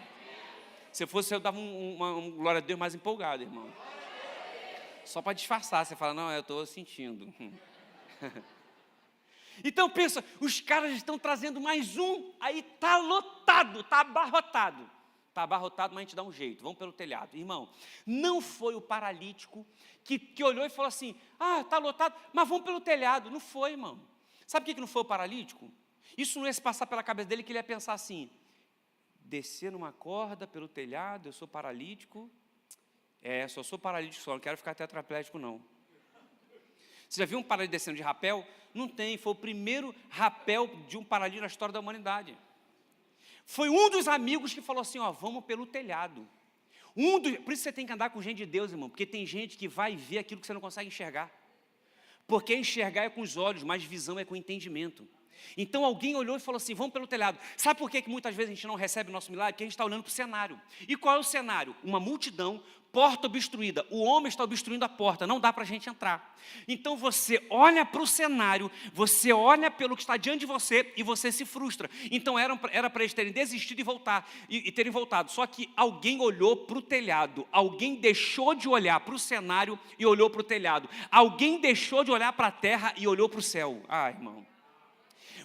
Se fosse eu, dava um glória a Deus mais empolgado, irmão. Só para disfarçar, você fala, não, eu estou sentindo. Então pensa, os caras estão trazendo mais um, aí está lotado, está abarrotado. Está abarrotado, mas a gente dá um jeito, vamos pelo telhado. Irmão, não foi o paralítico que olhou e falou assim, está lotado, mas vamos pelo telhado. Não foi, irmão. Sabe por que não foi o paralítico? Isso não ia se passar pela cabeça dele, que ele ia pensar assim, descer numa corda pelo telhado, eu sou paralítico, só sou paralítico só, não quero ficar tetraplégico não. Você já viu um paralítico descendo de rapel? Não tem, foi o primeiro rapel de um paralítico na história da humanidade. Foi um dos amigos que falou assim, ó, vamos pelo telhado. Por isso você tem que andar com gente de Deus, irmão, porque tem gente que vai ver aquilo que você não consegue enxergar. Porque enxergar é com os olhos, mas visão é com o entendimento. Então alguém olhou e falou assim, vamos pelo telhado. Sabe por que muitas vezes a gente não recebe o nosso milagre? Porque a gente está olhando para o cenário. E qual é o cenário? Uma multidão, porta obstruída. O homem está obstruindo a porta, não dá para a gente entrar. Então você olha para o cenário, você olha pelo que está diante de você e você se frustra. Então era para eles terem desistido e terem voltado. Só que alguém olhou para o telhado, alguém deixou de olhar para o cenário e olhou para o telhado. Alguém deixou de olhar para a terra e olhou para o céu. Ah, irmão.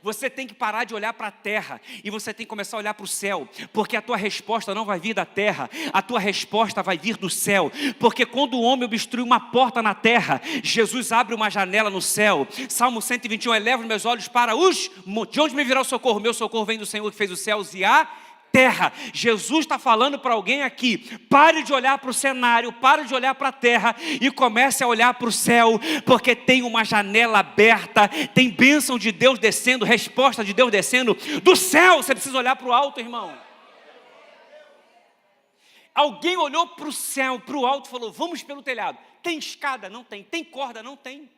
Você tem que parar de olhar para a terra e você tem que começar a olhar para o céu, porque a tua resposta não vai vir da terra, a tua resposta vai vir do céu, porque quando o homem obstrui uma porta na terra, Jesus abre uma janela no céu. Salmo 121, eleva os meus olhos para de onde me virá o socorro? Meu socorro vem do Senhor que fez os céus e a terra. Jesus está falando para alguém aqui, pare de olhar para o cenário, pare de olhar para a terra e comece a olhar para o céu, porque tem uma janela aberta, tem bênção de Deus descendo, resposta de Deus descendo do céu. Você precisa olhar para o alto, irmão. Alguém olhou para o céu, para o alto e falou, vamos pelo telhado. Tem escada? Não tem. Tem corda? Não tem.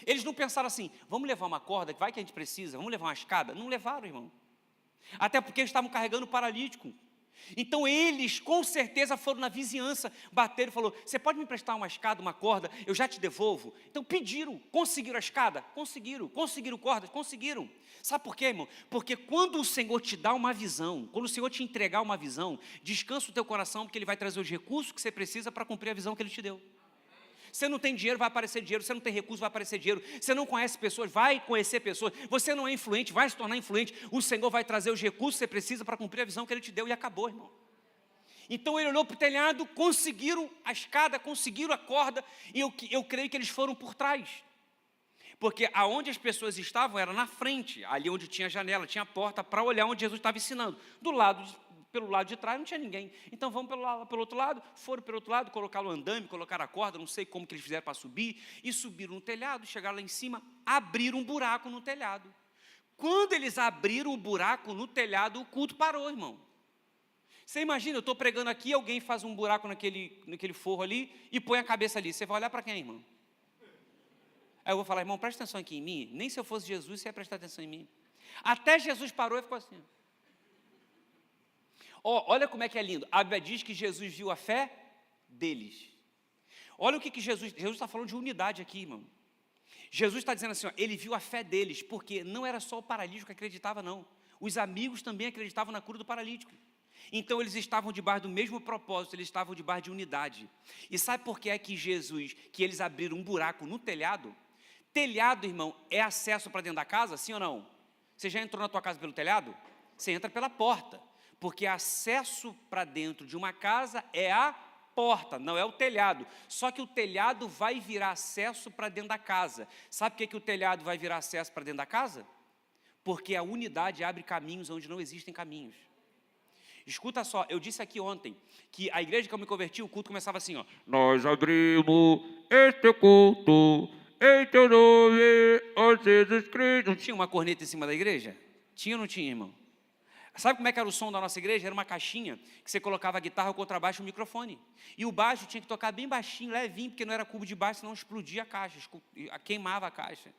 Eles não pensaram assim, vamos levar uma corda, vai que a gente precisa, vamos levar uma escada? Não levaram, irmão. Até porque eles estavam carregando o paralítico. Então eles com certeza foram na vizinhança, bateram e falaram, você pode me emprestar uma escada, uma corda, eu já te devolvo. Então pediram, conseguiram a escada? Conseguiram cordas? Conseguiram. Sabe por quê, irmão? Porque quando o Senhor te dá uma visão, quando o Senhor te entregar uma visão, descansa o teu coração, porque Ele vai trazer os recursos que você precisa para cumprir a visão que Ele te deu. Você não tem dinheiro, vai aparecer dinheiro. Você não tem recurso, vai aparecer dinheiro. Você não conhece pessoas, vai conhecer pessoas. Você não é influente, vai se tornar influente. O Senhor vai trazer os recursos que você precisa para cumprir a visão que Ele te deu e acabou, irmão. Então ele olhou para o telhado, conseguiram a escada, conseguiram a corda, e eu creio que eles foram por trás. Porque aonde as pessoas estavam era na frente, ali onde tinha a janela, tinha a porta, para olhar onde Jesus estava ensinando. Pelo lado de trás não tinha ninguém. Então vamos pelo outro lado. Foram pelo outro lado, colocaram o andame, colocaram a corda, não sei como que eles fizeram para subir, e subiram no telhado, chegaram lá em cima, abriram um buraco no telhado. Quando eles abriram o buraco no telhado, o culto parou, irmão. Você imagina, eu estou pregando aqui, alguém faz um buraco naquele forro ali e põe a cabeça ali. Você vai olhar para quem, irmão? Aí eu vou falar, irmão, presta atenção aqui em mim. Nem se eu fosse Jesus, você ia prestar atenção em mim. Até Jesus parou e ficou assim. Olha como é que é lindo. A Bíblia diz que Jesus viu a fé deles. Olha o que Jesus está falando de unidade aqui, irmão. Jesus está dizendo assim, ó, ele viu a fé deles, porque não era só o paralítico que acreditava, não. Os amigos também acreditavam na cura do paralítico. Então eles estavam debaixo do mesmo propósito, eles estavam debaixo de unidade. E sabe por que é que eles abriram um buraco no telhado? Telhado, irmão, é acesso para dentro da casa, sim ou não? Você já entrou na tua casa pelo telhado? Você entra pela porta. Porque acesso para dentro de uma casa é a porta, não é o telhado. Só que o telhado vai virar acesso para dentro da casa. Sabe por que o telhado vai virar acesso para dentro da casa? Porque a unidade abre caminhos onde não existem caminhos. Escuta só, eu disse aqui ontem que a igreja que eu me converti, o culto começava assim, ó. Nós abrimos este culto em teu nome, ó Jesus Cristo. Não tinha uma corneta em cima da igreja? Tinha ou não tinha, irmão? Sabe como é que era o som da nossa igreja? Era uma caixinha que você colocava a guitarra, o contrabaixo e o microfone. E o baixo tinha que tocar bem baixinho, levinho, porque não era cubo de baixo, senão explodia a caixa, queimava a caixa.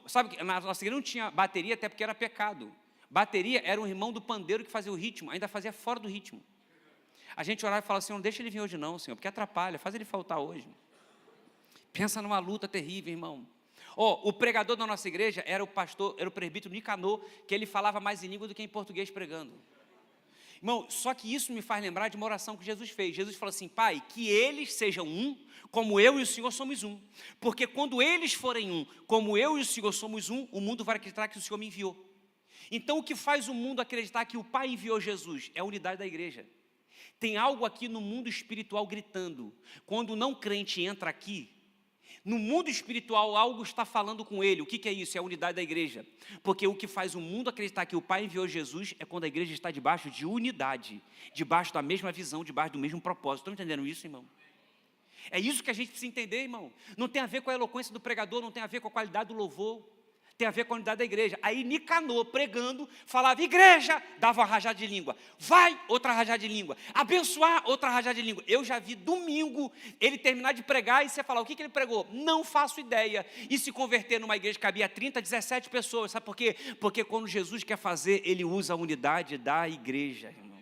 Sabe que na nossa igreja não tinha bateria, até porque era pecado. Bateria era um irmão do pandeiro que fazia o ritmo, ainda fazia fora do ritmo. A gente orava e falava assim, não deixa ele vir hoje não, Senhor, porque atrapalha, faz ele faltar hoje. Pensa numa luta terrível, irmão. O pregador da nossa igreja era o presbítero Nicanor, que ele falava mais em língua do que em português pregando. Irmão, só que isso me faz lembrar de uma oração que Jesus fez. Jesus falou assim, Pai, que eles sejam um, como eu e o Senhor somos um. Porque quando eles forem um, como eu e o Senhor somos um, o mundo vai acreditar que o Senhor me enviou. Então o que faz o mundo acreditar que o Pai enviou Jesus? É a unidade da igreja. Tem algo aqui no mundo espiritual gritando. Quando o não crente entra aqui, no mundo espiritual, algo está falando com ele. O que é isso? É a unidade da igreja. Porque o que faz o mundo acreditar que o Pai enviou Jesus é quando a igreja está debaixo de unidade, debaixo da mesma visão, debaixo do mesmo propósito. Estão entendendo isso, irmão? É isso que a gente precisa entender, irmão. Não tem a ver com a eloquência do pregador, não tem a ver com a qualidade do louvor, tem a ver com a unidade da igreja. Aí Nicanor, pregando, falava, igreja, dava uma rajada de língua. Vai, outra rajada de língua. Abençoar, outra rajada de língua. Eu já vi domingo ele terminar de pregar e você falar, o que ele pregou? Não faço ideia. E se converter numa igreja que cabia 30, 17 pessoas. Sabe por quê? Porque quando Jesus quer fazer, ele usa a unidade da igreja, irmão.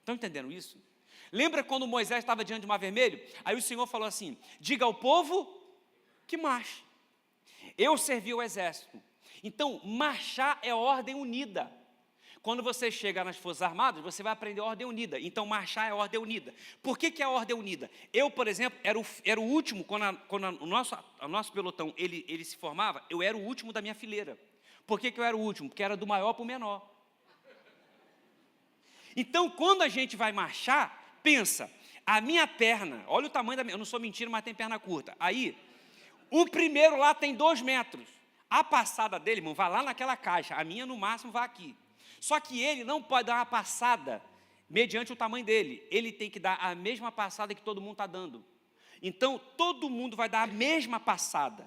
Estão entendendo isso? Lembra quando Moisés estava diante do Mar Vermelho? Aí o Senhor falou assim, diga ao povo que marche. Eu servi o exército. Então, marchar é ordem unida. Quando você chega nas Forças Armadas, você vai aprender ordem unida. Então, marchar é ordem unida. Por que é ordem unida? Eu, por exemplo, era o último, quando o nosso pelotão ele se formava, eu era o último da minha fileira. Por que eu era o último? Porque era do maior para o menor. Então, quando a gente vai marchar, pensa, a minha perna, olha o tamanho da minha, eu não sou mentira, mas tem perna curta. Aí, o primeiro lá tem 2 metros. A passada dele, irmão, vai lá naquela caixa. A minha, no máximo, vai aqui. Só que ele não pode dar uma passada mediante o tamanho dele. Ele tem que dar a mesma passada que todo mundo está dando. Então, todo mundo vai dar a mesma passada.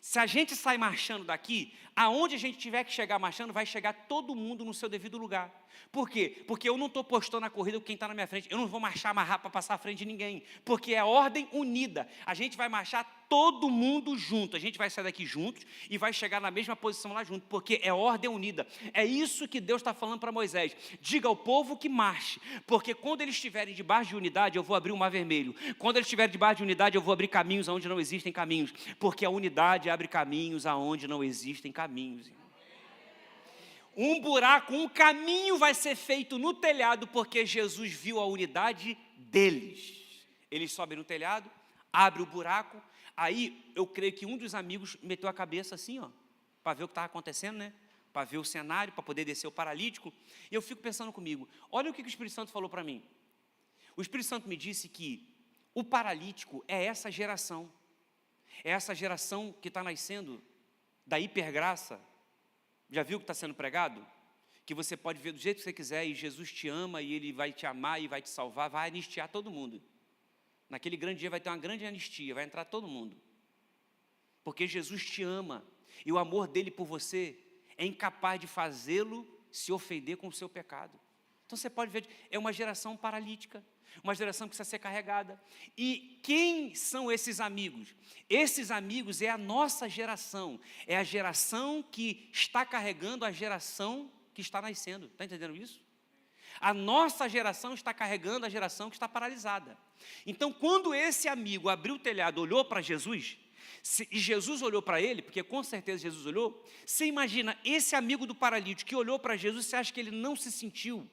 Se a gente sai marchando daqui, aonde a gente tiver que chegar marchando, vai chegar todo mundo no seu devido lugar. Por quê? Porque eu não estou postando a corrida com quem está na minha frente. Eu não vou marchar mais rápido para passar à frente de ninguém. Porque é ordem unida. A gente vai marchar todo mundo junto. A gente vai sair daqui juntos e vai chegar na mesma posição lá junto. Porque é ordem unida. É isso que Deus está falando para Moisés. Diga ao povo que marche. Porque quando eles estiverem debaixo de unidade, eu vou abrir o Mar Vermelho. Quando eles estiverem debaixo de unidade, eu vou abrir caminhos aonde não existem caminhos. Porque a unidade abre caminhos aonde não existem caminhos. Um buraco, um caminho vai ser feito no telhado, porque Jesus viu a unidade deles. Eles sobem no telhado, abre o buraco, aí eu creio que um dos amigos meteu a cabeça assim, ó, para ver o que estava acontecendo, né? Para ver o cenário, para poder descer o paralítico. E eu fico pensando comigo, olha o que o Espírito Santo falou para mim. O Espírito Santo me disse que o paralítico é essa geração. É essa geração que está nascendo da hipergraça. Já viu o que está sendo pregado? Que você pode ver do jeito que você quiser e Jesus te ama e Ele vai te amar e vai te salvar, vai anistiar todo mundo. Naquele grande dia vai ter uma grande anistia, vai entrar todo mundo. Porque Jesus te ama e o amor dele por você é incapaz de fazê-lo se ofender com o seu pecado. Então você pode ver, é uma geração paralítica, uma geração que precisa ser carregada. E quem são esses amigos? Esses amigos é a nossa geração, é a geração que está carregando a geração que está nascendo. Está entendendo isso? A nossa geração está carregando a geração que está paralisada. Então, quando esse amigo abriu o telhado, olhou para Jesus, e Jesus olhou para ele, porque com certeza Jesus olhou, você imagina, esse amigo do paralítico que olhou para Jesus, você acha que ele não se sentiu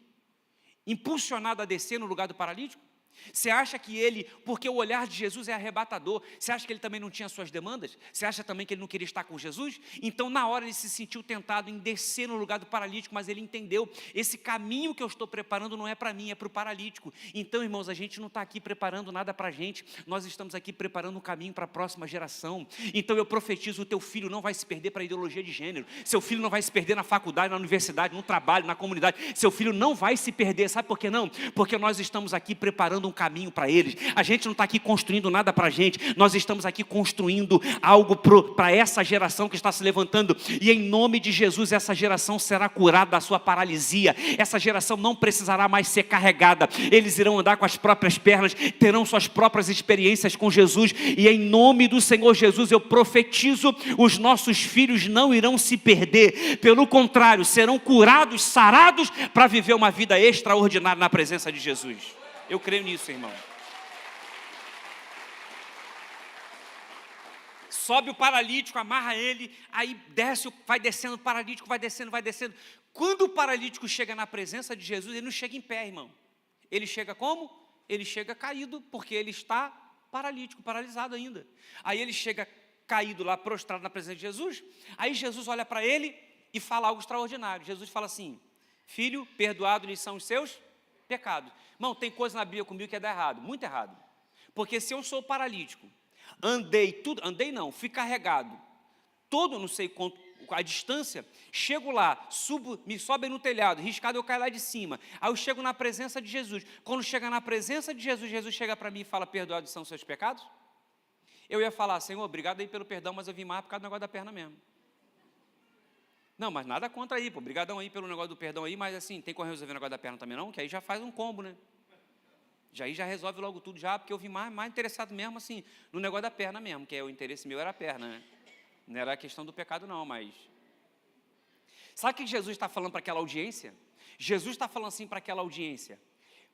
impulsionado a descer no lugar do paralítico? Você acha que ele, porque o olhar de Jesus é arrebatador, você acha que ele também não tinha suas demandas? Você acha também que ele não queria estar com Jesus? Então na hora ele se sentiu tentado em descer no lugar do paralítico, mas ele entendeu, esse caminho que eu estou preparando não é para mim, é para o paralítico. Então irmãos, a gente não está aqui preparando nada para a gente, nós estamos aqui preparando um caminho para a próxima geração. Então eu profetizo, o teu filho não vai se perder para a ideologia de gênero, seu filho não vai se perder na faculdade, na universidade, no trabalho, na comunidade, seu filho não vai se perder, sabe por que não? Porque nós estamos aqui preparando um caminho para eles. A gente não está aqui construindo nada para a gente, nós estamos aqui construindo algo para essa geração que está se levantando, e em nome de Jesus essa geração será curada da sua paralisia, essa geração não precisará mais ser carregada, eles irão andar com as próprias pernas, terão suas próprias experiências com Jesus, e em nome do Senhor Jesus eu profetizo, os nossos filhos não irão se perder, pelo contrário, serão curados, sarados, para viver uma vida extraordinária na presença de Jesus. Eu creio nisso, irmão. Sobe o paralítico, amarra ele, aí desce, vai descendo o paralítico, vai descendo, vai descendo. Quando o paralítico chega na presença de Jesus, ele não chega em pé, irmão. Ele chega como? Ele chega caído, porque ele está paralítico, paralisado ainda. Aí ele chega caído lá, prostrado na presença de Jesus. Aí Jesus olha para ele e fala algo extraordinário. Jesus fala assim: filho, perdoados-lhes são os seus pecados. Irmão, tem coisa na Bíblia comigo que é dar errado, muito errado. Porque se eu sou paralítico, fui carregado, todo, não sei quanto, a distância, chego lá, me sobem no telhado, riscado, eu caio lá de cima. Aí eu chego na presença de Jesus. Quando chega na presença de Jesus, Jesus chega para mim e fala: perdoados são os seus pecados? eu ia falar, Senhor, obrigado aí pelo perdão, mas eu vim mais por causa do negócio da perna mesmo. Não, mas nada contra aí, pô, obrigadão aí pelo negócio do perdão aí, mas assim, tem como resolver o negócio da perna também não? Que aí já faz um combo, né? Já resolve logo tudo já, porque eu vim mais interessado mesmo, assim, no negócio da perna mesmo, que o interesse meu era a perna, né? Não era a questão do pecado não, mas... Sabe o que Jesus está falando para aquela audiência? Jesus está falando assim para aquela audiência,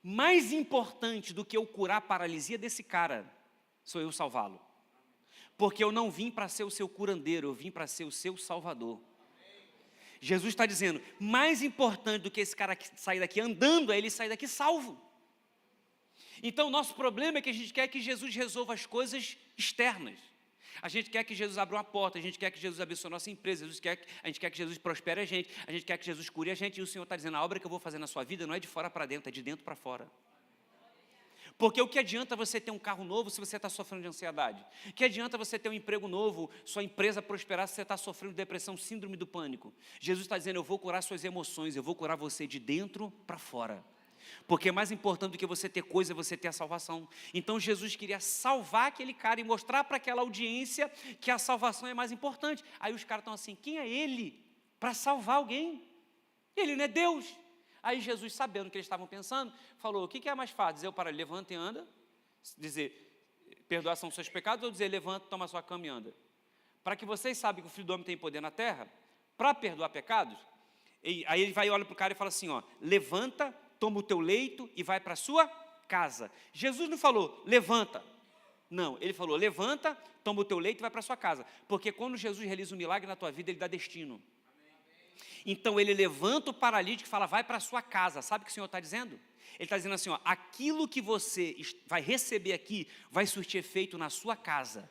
mais importante do que eu curar a paralisia desse cara, sou eu salvá-lo. Porque eu não vim para ser o seu curandeiro, eu vim para ser o seu salvador. Jesus está dizendo, mais importante do que esse cara sair daqui andando, é ele sair daqui salvo. Então, o nosso problema é que a gente quer que Jesus resolva as coisas externas. A gente quer que Jesus abra uma porta, a gente quer que Jesus abençoe a nossa empresa, a gente quer que Jesus prospere a gente quer que Jesus cure a gente, e o Senhor está dizendo, a obra que eu vou fazer na sua vida não é de fora para dentro, é de dentro para fora. Porque o que adianta você ter um carro novo se você está sofrendo de ansiedade? O que adianta você ter um emprego novo, sua empresa prosperar se você está sofrendo de depressão, síndrome do pânico? Jesus está dizendo, eu vou curar suas emoções, eu vou curar você de dentro para fora. Porque mais importante do que você ter coisa é você ter a salvação. Então Jesus queria salvar aquele cara e mostrar para aquela audiência que a salvação é mais importante. Aí os caras estão assim, quem é ele para salvar alguém? Ele não é Deus. Aí Jesus, sabendo o que eles estavam pensando, falou, o que é mais fácil? Dizer para ele, levanta e anda, dizer, perdoar são os seus pecados, ou dizer, levanta, toma a sua cama e anda? Para que vocês saibam que o Filho do Homem tem poder na terra, para perdoar pecados, aí ele vai e olha para o cara e fala assim, ó, levanta, toma o teu leito e vai para a sua casa. Jesus não falou, levanta. Não, ele falou, levanta, toma o teu leito e vai para a sua casa. Porque quando Jesus realiza um milagre na tua vida, ele dá destino. Então ele levanta o paralítico e fala, vai para a sua casa. Sabe o que o Senhor está dizendo? Ele está dizendo assim, ó, aquilo que você vai receber aqui, vai surtir efeito na sua casa.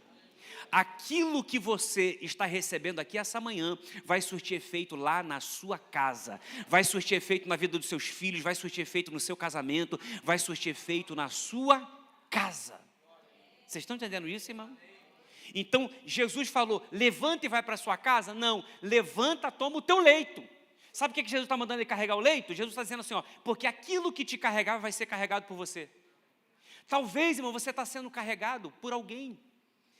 Aquilo que você está recebendo aqui essa manhã, vai surtir efeito lá na sua casa, vai surtir efeito na vida dos seus filhos, vai surtir efeito no seu casamento, vai surtir efeito na sua casa. Vocês estão entendendo isso, irmão? Então, Jesus falou, levanta e vai para a sua casa? Não, levanta, toma o teu leito. Sabe por que Jesus está mandando ele carregar o leito? Jesus está dizendo assim, ó, porque aquilo que te carregava vai ser carregado por você. Talvez, irmão, você está sendo carregado por alguém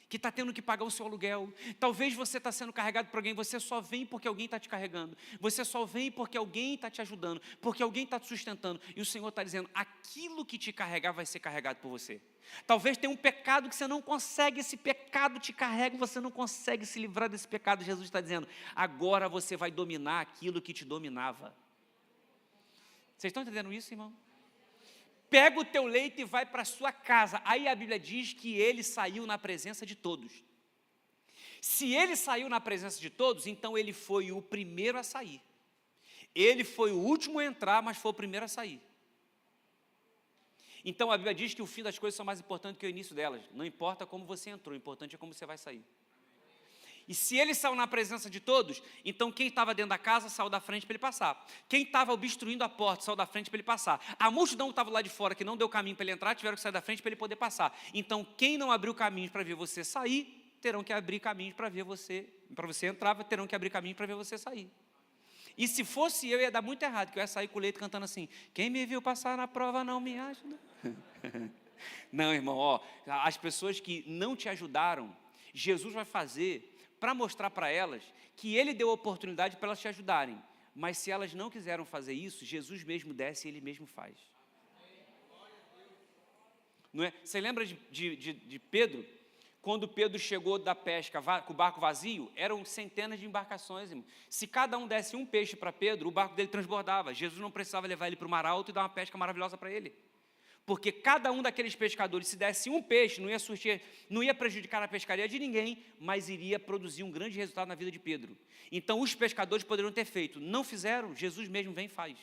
que está tendo que pagar o seu aluguel. Talvez você está sendo carregado por alguém, você só vem porque alguém está te carregando. Você só vem porque alguém está te ajudando, porque alguém está te sustentando. E o Senhor está dizendo, aquilo que te carregar vai ser carregado por você. Talvez tenha um pecado que você não consegue, esse pecado te carrega, você não consegue se livrar desse pecado. Jesus está dizendo, agora você vai dominar aquilo que te dominava. Vocês estão entendendo isso, irmão? Pega o teu leito e vai para a sua casa. Aí a Bíblia diz que ele saiu na presença de todos. Se ele saiu na presença de todos, então ele foi o primeiro a sair. Ele foi o último a entrar, mas foi o primeiro a sair. Então a Bíblia diz que o fim das coisas são mais importantes que o início delas. Não importa como você entrou, o importante é como você vai sair. E se ele saiu na presença de todos, então quem estava dentro da casa saiu da frente para ele passar. Quem estava obstruindo a porta saiu da frente para ele passar. A multidão que estava lá de fora, que não deu caminho para ele entrar, tiveram que sair da frente para ele poder passar. Então quem não abriu caminho para ver você sair, terão que abrir caminho para ver você, para você entrar, terão que abrir caminho para ver você sair. E se fosse eu, ia dar muito errado, que eu ia sair com o leito cantando assim, quem me viu passar na prova não me ajuda. Não, irmão, ó, as pessoas que não te ajudaram, Jesus vai fazer para mostrar para elas que ele deu a oportunidade para elas te ajudarem. Mas se elas não quiseram fazer isso, Jesus mesmo desce e ele mesmo faz. Não é? Você lembra de Pedro? Quando Pedro chegou da pesca com o barco vazio, eram centenas de embarcações, irmão. Se cada um desse um peixe para Pedro, o barco dele transbordava. Jesus não precisava levar ele para o mar alto e dar uma pesca maravilhosa para ele. Porque cada um daqueles pescadores, se desse um peixe, não ia prejudicar a pescaria de ninguém, mas iria produzir um grande resultado na vida de Pedro. Então os pescadores poderiam ter feito, não fizeram, Jesus mesmo vem e faz.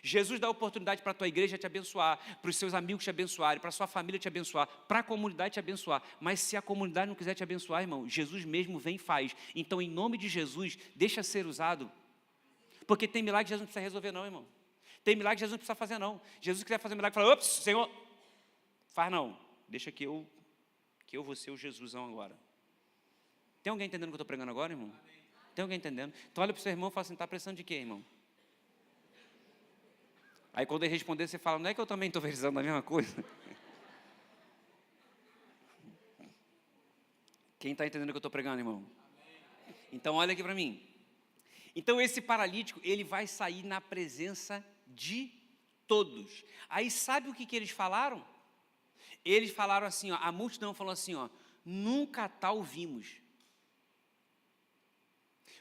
Jesus dá oportunidade para a tua igreja te abençoar, para os seus amigos te abençoarem, para a sua família te abençoar, para a comunidade te abençoar. Mas se a comunidade não quiser te abençoar, irmão, Jesus mesmo vem e faz. Então, em nome de Jesus, deixa ser usado. Porque tem milagre que Jesus não precisa resolver não, irmão. Tem milagre que Jesus não precisa fazer não. Jesus quiser fazer milagre, fala, ops, Senhor, faz não. Deixa que eu vou ser o Jesusão agora. Tem alguém entendendo o que eu estou pregando agora, irmão? Tem alguém entendendo? Então olha para o seu irmão e fala assim, está precisando de quê, irmão? Aí quando ele responder, você fala, não é que eu também estou precisando da mesma coisa? Quem está entendendo o que eu estou pregando, irmão? Então olha aqui para mim. Então esse paralítico, ele vai sair na presença de todos. Aí sabe o que eles falaram? Eles falaram assim, ó, a multidão falou assim, ó, nunca tal vimos.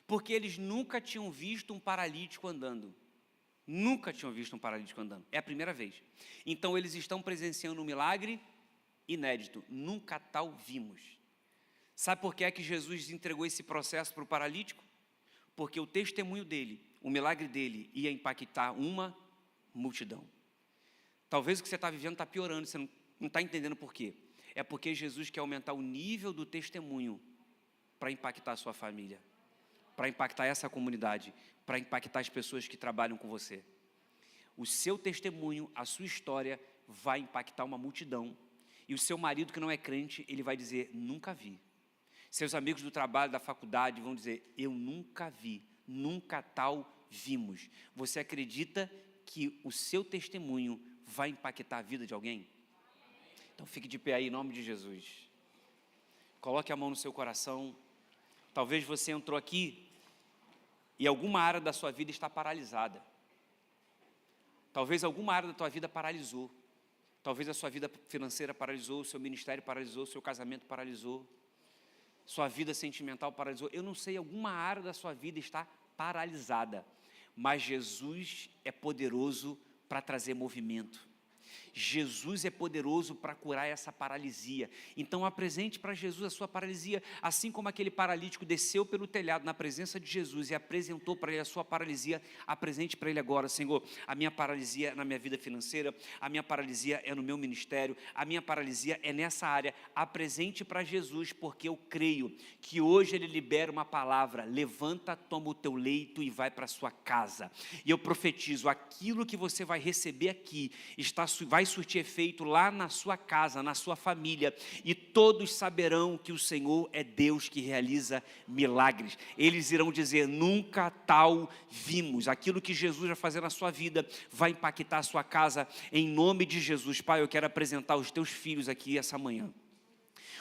Porque eles nunca tinham visto um paralítico andando. Nunca tinham visto um paralítico andando. É a primeira vez. Então eles estão presenciando um milagre inédito. Nunca tal vimos. Sabe por que é que Jesus entregou esse processo para o paralítico? Porque o testemunho dele, o milagre dele, ia impactar uma multidão. Talvez o que você está vivendo está piorando, você não está entendendo por quê. É porque Jesus quer aumentar o nível do testemunho para impactar a sua família, para impactar essa comunidade, para impactar as pessoas que trabalham com você. O seu testemunho, a sua história vai impactar uma multidão. E o seu marido que não é crente, ele vai dizer, nunca vi. Seus amigos do trabalho, da faculdade vão dizer, eu nunca vi, nunca tal vimos. Você acredita que o seu testemunho vai impactar a vida de alguém? Então fique de pé aí em nome de Jesus. Coloque a mão no seu coração. Talvez você entrou aqui e alguma área da sua vida está paralisada. Talvez alguma área da tua vida paralisou. Talvez a sua vida financeira paralisou, o seu ministério paralisou, o seu casamento paralisou, sua vida sentimental paralisou. Eu não sei, alguma área da sua vida está paralisada. Mas Jesus é poderoso para trazer movimento. Jesus é poderoso para curar essa paralisia. Então apresente para Jesus a sua paralisia, assim como aquele paralítico desceu pelo telhado na presença de Jesus e apresentou para ele a sua paralisia. Apresente para ele agora, Senhor, a minha paralisia é na minha vida financeira, a minha paralisia é no meu ministério, a minha paralisia é nessa área. Apresente para Jesus, porque eu creio que hoje ele libera uma palavra: levanta, toma o teu leito e vai para a sua casa. E eu profetizo, aquilo que você vai receber aqui vai surtir efeito lá na sua casa, na sua família, e todos saberão que o Senhor é Deus que realiza milagres. Eles irão dizer, nunca tal vimos. Aquilo que Jesus vai fazer na sua vida vai impactar a sua casa, em nome de Jesus. Pai, eu quero apresentar os teus filhos aqui essa manhã.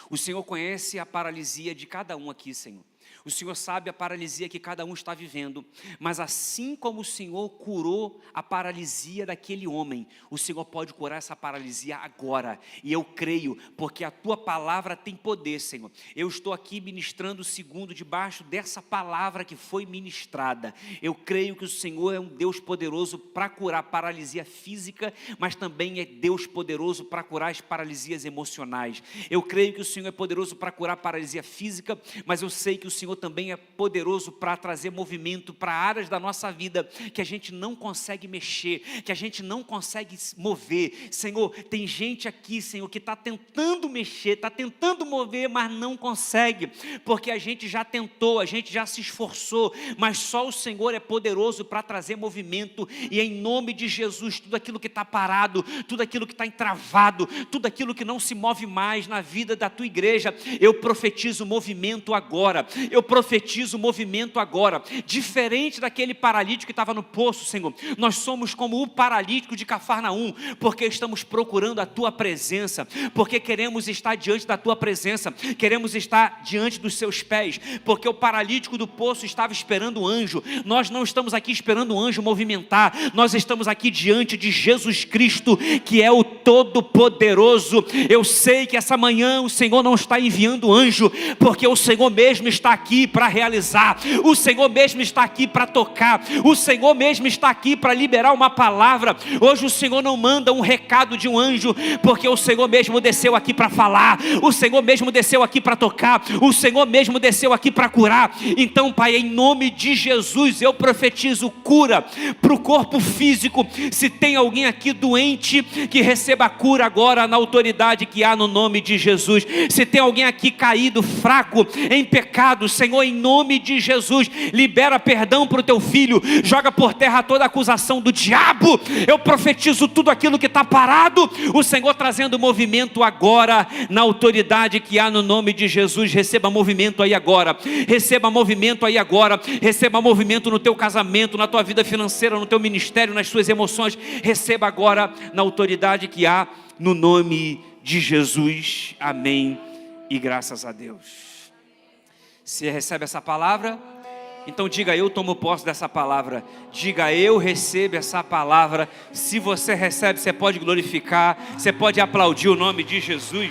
O Senhor conhece a paralisia de cada um aqui, Senhor. O Senhor sabe a paralisia que cada um está vivendo, mas assim como o Senhor curou a paralisia daquele homem, o Senhor pode curar essa paralisia agora, e eu creio, porque a tua palavra tem poder, Senhor. Eu estou aqui ministrando segundo debaixo dessa palavra que foi ministrada. Eu creio que o Senhor é um Deus poderoso para curar a paralisia física, mas também é Deus poderoso para curar as paralisias emocionais. Eu creio que o Senhor é poderoso para curar a paralisia física, mas eu sei que o Senhor também é poderoso para trazer movimento para áreas da nossa vida que a gente não consegue mexer, que a gente não consegue mover. Senhor, tem gente aqui, Senhor, que está tentando mexer, está tentando mover, mas não consegue, porque a gente já tentou, a gente já se esforçou, mas só o Senhor é poderoso para trazer movimento. E em nome de Jesus, tudo aquilo que está parado, tudo aquilo que está entravado, tudo aquilo que não se move mais na vida da tua igreja, eu profetizo movimento agora. Eu profetizo movimento agora, diferente daquele paralítico que estava no poço, Senhor. Nós somos como o paralítico de Cafarnaum, porque estamos procurando a tua presença, porque queremos estar diante da tua presença, queremos estar diante dos seus pés, porque o paralítico do poço estava esperando o anjo. Nós não estamos aqui esperando o anjo movimentar, nós estamos aqui diante de Jesus Cristo, que é o Todo-Poderoso. Eu sei que essa manhã o Senhor não está enviando anjo, porque o Senhor mesmo está aqui para realizar, o Senhor mesmo está aqui para tocar, o Senhor mesmo está aqui para liberar uma palavra. Hoje o Senhor não manda um recado de um anjo, porque o Senhor mesmo desceu aqui para falar, o Senhor mesmo desceu aqui para tocar, o Senhor mesmo desceu aqui para curar. Então, Pai, em nome de Jesus, eu profetizo cura para o corpo físico. Se tem alguém aqui doente, que receba cura agora na autoridade que há no nome de Jesus. Se tem alguém aqui caído, fraco, em pecado, Senhor, em nome de Jesus, libera perdão para o teu filho, joga por terra toda a acusação do diabo. Eu profetizo tudo aquilo que está parado, o Senhor trazendo movimento agora, na autoridade que há no nome de Jesus. Receba movimento aí agora, receba movimento aí agora, receba movimento no teu casamento, na tua vida financeira, no teu ministério, nas suas emoções. Receba agora, na autoridade que há no nome de Jesus. Amém e graças a Deus. Você recebe essa palavra? Então diga: eu tomo posse dessa palavra. Diga: eu recebo essa palavra. Se você recebe, você pode glorificar, você pode aplaudir o nome de Jesus.